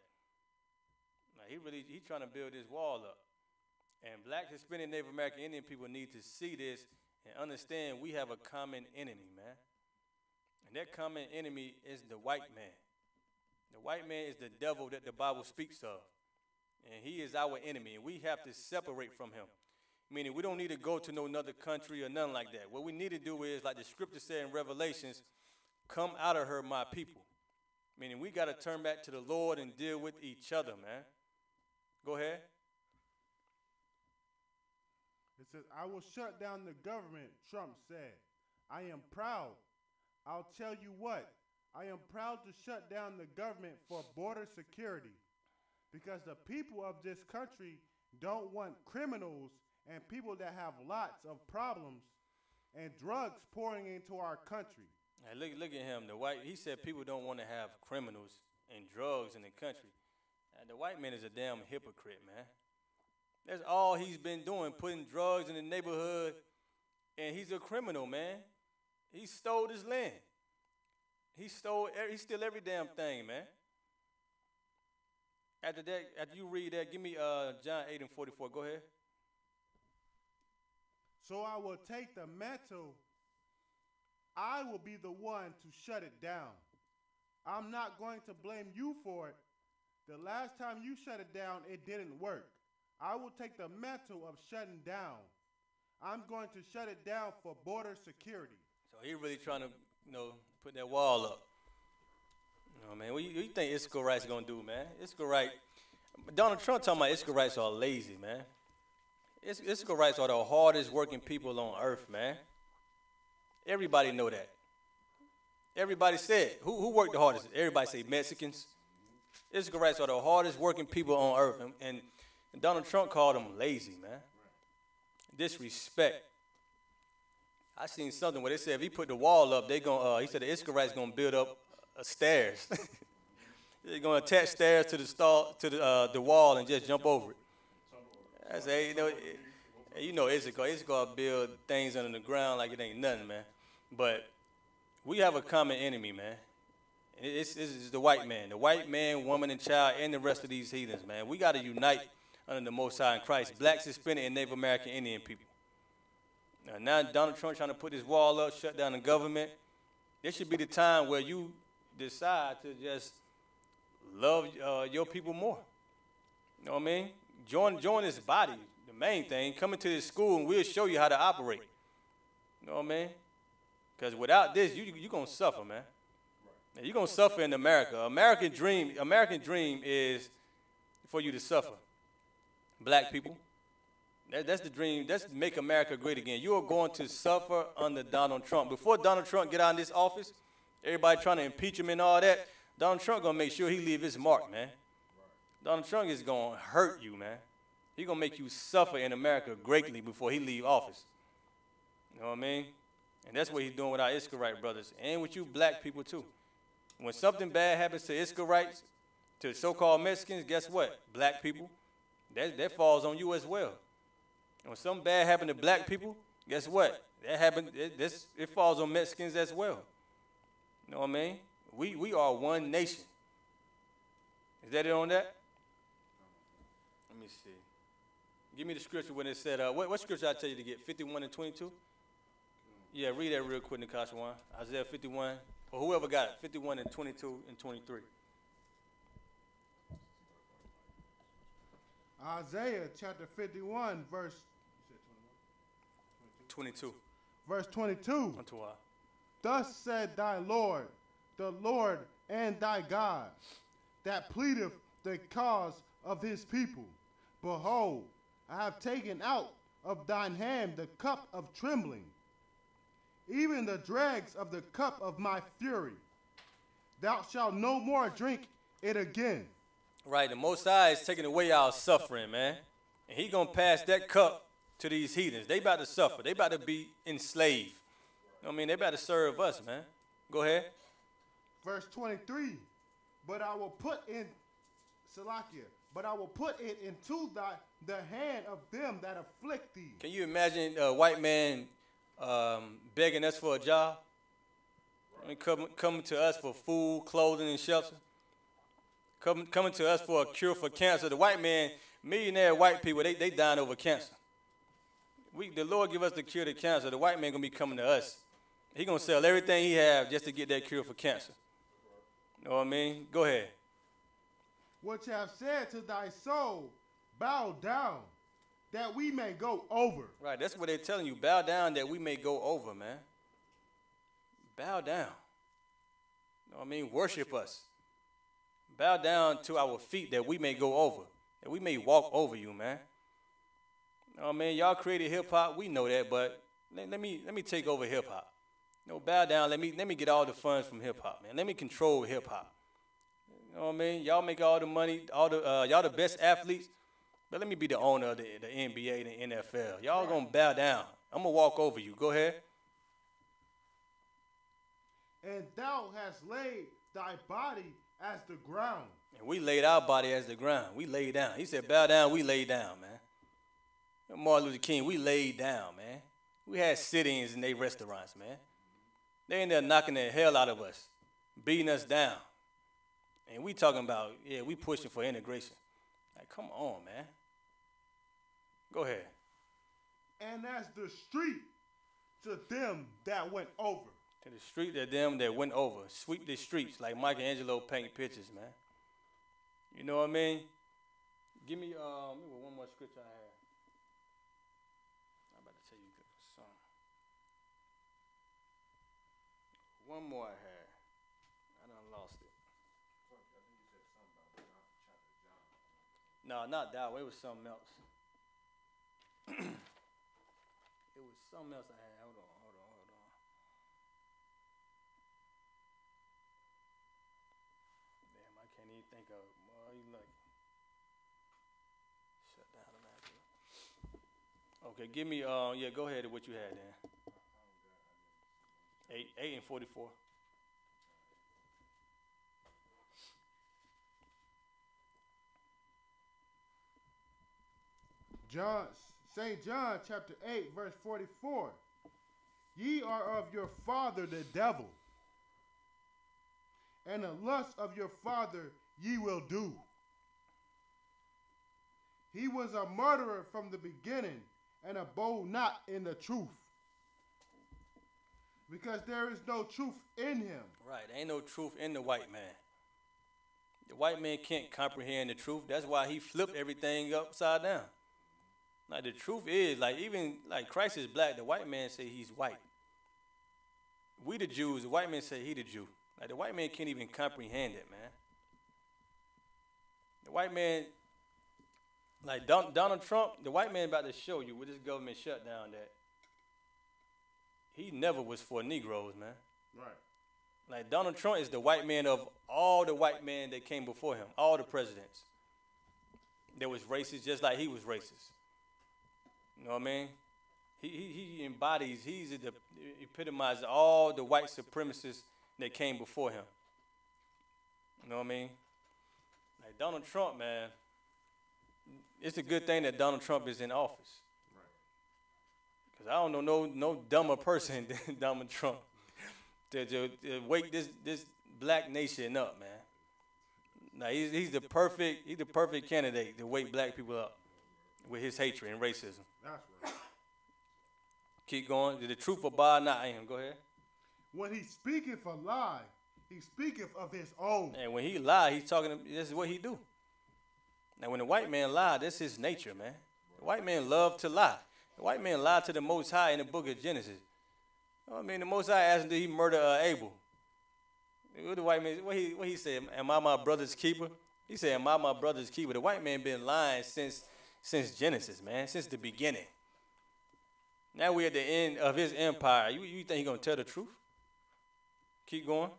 Like he trying to build this wall up. And Black, Hispanic, Native American, Indian people need to see this and understand we have a common enemy, man. And that common enemy is the white man. The white man is the devil that the Bible speaks of. And he is our enemy, and we have to separate from him. Meaning we don't need to go to no other country or nothing like that. What we need to do is, like the scripture said in Revelations, come out of her, my people. Meaning we got to turn back to the Lord and deal with each other, man. Go ahead. It says, I will shut down the government, Trump said. I am proud. I'll tell you what. I am proud to shut down the government for border security because the people of this country don't want criminals and people that have lots of problems and drugs pouring into our country. Hey, look at him. He said people don't want to have criminals and drugs in the country. And the white man is a damn hypocrite, man. That's all he's been doing, putting drugs in the neighborhood, and he's a criminal, man. He stole this land. He steal every damn thing, man. After you read that, give me John 8:44. Go ahead. So I will take the mantle. I will be the one to shut it down. I'm not going to blame you for it. The last time you shut it down, it didn't work. I will take the mantle of shutting down. I'm going to shut it down for border security. So he really trying to, put that wall up. Man, what you think Israelites gonna do, man? Israelite. Donald Trump talking about Israelites are lazy, man. Israelites are the hardest working people on earth, man. Everybody know that. Everybody said, who worked the hardest? Everybody say Mexicans. Israelites are the hardest working people on earth, and Donald Trump called them lazy, man. Disrespect. I seen something where they said if he put the wall up, he said the Israelites gonna build up stairs. They're gonna attach stairs to the wall and just jump over it. I say, Issachar build things under the ground like it ain't nothing, man. But we have a common enemy, man. This is the white man, woman, and child, and the rest of these heathens, man. We got to unite under the Most High in Christ, Blacks, Hispanic, and Native American Indian people. Now Donald Trump trying to put this wall up, shut down the government. This should be the time where you decide to just love your people more. You know what I mean? Join this body, the main thing. Come into this school and we'll show you how to operate. You know what I mean? Because without this, you're going to suffer, man. You're going to suffer in America. American dream is for you to suffer. Black people. That's the dream. That's make America great again. You are going to suffer under Donald Trump. Before Donald Trump get out of this office, everybody trying to impeach him and all that, Donald Trump going to make sure he leave his mark, man. Donald Trump is going to hurt you, man. He's going to make you suffer in America greatly before he leave office. You know what I mean? And that's what he's doing with our Israelite brothers and with you black people, too. When something bad happens to Israelites, to so-called Mexicans, guess what? Black people, that falls on you as well. And when something bad happened to black people, guess what? It falls on Mexicans as well. You know what I mean? We are one nation. Is that it on that? Let me see. Give me the scripture when it said, what scripture I tell you to get, 51 and 22? Yeah, read that real quick, Nikashawan. Isaiah 51, or whoever got it, 51 and 22 and 23. Isaiah chapter 51, verse 22. Verse 22. Unto I. Thus said thy Lord, the Lord, and thy God, that pleadeth the cause of his people. Behold, I have taken out of thine hand the cup of trembling, even the dregs of the cup of my fury. Thou shalt no more drink it again. Right, the Most High is taking away our suffering, man. And he going to pass that cup to these heathens. They about to suffer. They about to be enslaved. You know what I mean? They about to serve us, man. Go ahead. Verse 23, but I will put in, Salakia, but I will put it into the hand of them that afflict thee. Can you imagine a white man begging us for a job? I mean, coming to us for food, clothing, and shelter. Coming to us for a cure for cancer. The white man, millionaire white people, they dying over cancer. The Lord give us the cure to cancer. The white man going to be coming to us. He going to sell everything he have just to get that cure for cancer. You know what I mean? Go ahead. Which have said to thy soul, bow down, that we may go over. Right, that's what they're telling you. Bow down that we may go over, man. Bow down. You know what I mean? Worship us. Bow down to our feet that we may go over, that we may walk over you, man. You know what I mean? Y'all created hip-hop. We know that, but let me take over hip-hop. You know, bow down. Let me get all the funds from hip-hop, man. Let me control hip-hop. You know what I mean? Y'all make all the money, y'all the best athletes, but let me be the owner of the NBA and the NFL. Y'all gonna bow down. I'm gonna walk over you. Go ahead. And thou hast laid thy body as the ground. And we laid our body as the ground. We laid down. He said, bow down, we laid down, man. Martin Luther King, we laid down, man. We had sit-ins in their restaurants, man. They in there knocking the hell out of us, beating us down. And we talking about, yeah, we pushing for integration. Like, come on, man. Go ahead. And as the street to them that went over. To the street of them that went over. Sweep the streets like Michelangelo paint pictures, man. You know what I mean? Give me one more scripture I have. I'm about to tell you something. One more I had. I done lost it. No, not that one. It was something else. It was something else I had. Hold on. Damn, I can't even think of it. Well, you lucky. Shut down the map. Okay, give me, go ahead with what you had then. 8 and 44. St. John chapter 8, verse 44. Ye are of your father the devil, and the lust of your father ye will do. He was a murderer from the beginning, and abode not in the truth, because there is no truth in him. Right, ain't no truth in the white man. The white man can't comprehend the truth. That's why he flipped everything upside down. Like, the truth is, like, even, like, Christ is black. The white man say he's white. We the Jews, the white man say he the Jew. Like, the white man can't even comprehend it, man. The white man, like, Donald Trump, the white man about to show you with this government shutdown that he never was for Negroes, man. Right. Like, Donald Trump is the white man of all the white men that came before him, all the presidents. There was racist just like he was racist. You know what I mean? He embodies, he epitomizes all the white supremacists that came before him. You know what I mean? Like, Donald Trump, man, it's a good thing that Donald Trump is in office. Because I don't know no dumber person than Donald Trump to wake this black nation up, man. Now, he's the perfect candidate to wake black people up with his hatred and racism. That's right. Keep going. Did the truth abide not in him? Go ahead. When he speaketh a lie, he speaketh of his own. And when he lie, he's talking. This is what he do. Now, when the white man lie, that's his nature, man. The white man love to lie. The white man lied to the Most High in the book of Genesis. I mean, the Most High asked him, did he murder Abel? What the white man? What he said? Am I my brother's keeper? He said, "Am I my brother's keeper?" The white man been lying since Genesis, man, since the beginning. Now we're at the end of his empire. You think he gonna tell the truth? Keep going.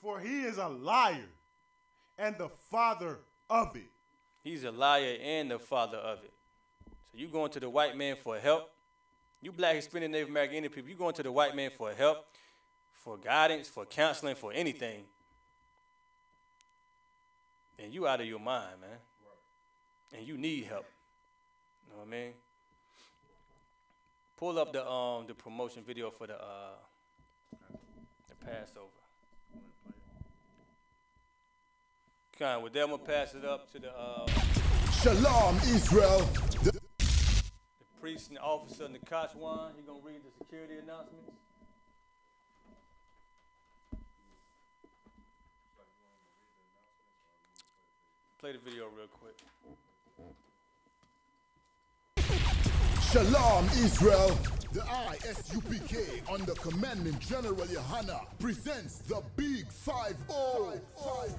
For he is a liar and the father of it. He's a liar and the father of it. So you going to the white man for help? You black, Hispanic, Native American, Indian people, you going to the white man for help, for guidance, for counseling, for anything. And you out of your mind, man. And you need help. You know what I mean? Pull up the promotion video for the Passover. Kind with that, I'm gonna pass it up to the Shalom, Israel. the priest and the officer in the Kashwan. He gonna read the security announcements. Play the video real quick. Shalom, Israel. The I.S.U.P.K. under Commanding General Yahanna presents the Big 5-0,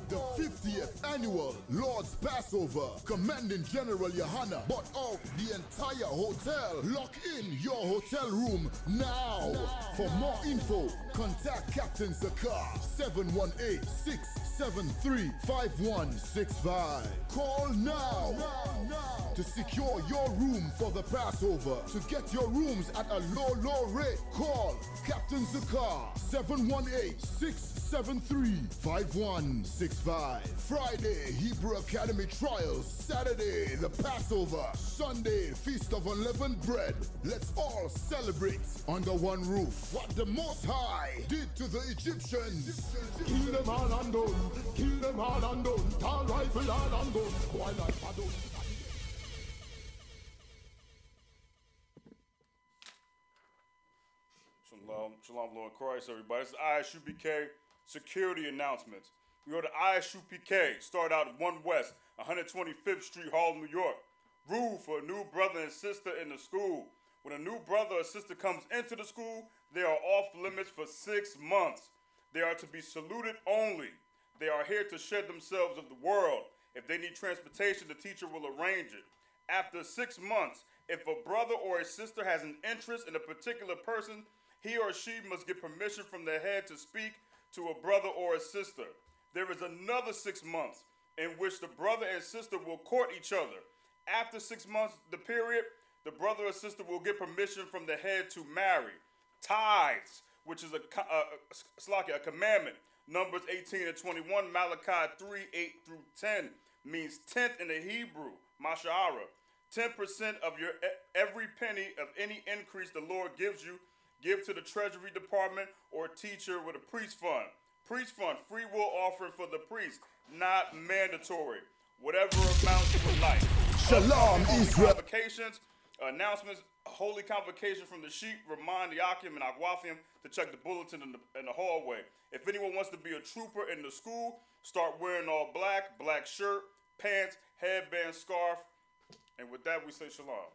the 50th annual Lord's Passover. Commanding General Yahanna bought out the entire hotel. Lock in your hotel room now. For more info, contact Captain Zakar 718-673-5165. Call now to secure your room for the Passover. To get your rooms at a low rate, call Captain Zakar 718-673-5165. Friday, Hebrew Academy Trials. Saturday, the Passover. Sunday, Feast of Unleavened Bread. Let's all celebrate under one roof. What the Most High did to the Egyptians. Kill them all and done. Kill them all and done. Tall rifle all and done. Boy like Badon. Shalom, Lord Christ, everybody. This is I.S.U.P.K. security announcements. We go to I.S.U.P.K. Start out at 1 West, 125th Street, Harlem, New York. Rule for a new brother and sister in the school. When a new brother or sister comes into the school, they are off limits for 6 months. They are to be saluted only. They are here to shed themselves of the world. If they need transportation, the teacher will arrange it. After 6 months, if a brother or a sister has an interest in a particular person, he or she must get permission from the head to speak to a brother or a sister. There is another 6 months in which the brother and sister will court each other. After 6 months, the period, the brother or sister will get permission from the head to marry. Tithes, which is a commandment. Numbers 18 and 21, Malachi 3, 8 through 10, means tenth in the Hebrew, masha'ara. 10% of your every penny of any increase the Lord gives you, give to the Treasury Department or teacher with a priest fund. Priest fund, free will offering for the priest, not mandatory. Whatever amount you would like. Shalom, Israel. Convocations, announcements, holy convocation from the sheep, remind the Akim and Agwathium to check the bulletin in the hallway. If anyone wants to be a trooper in the school, start wearing all black, black shirt, pants, headband, scarf. And with that, we say shalom.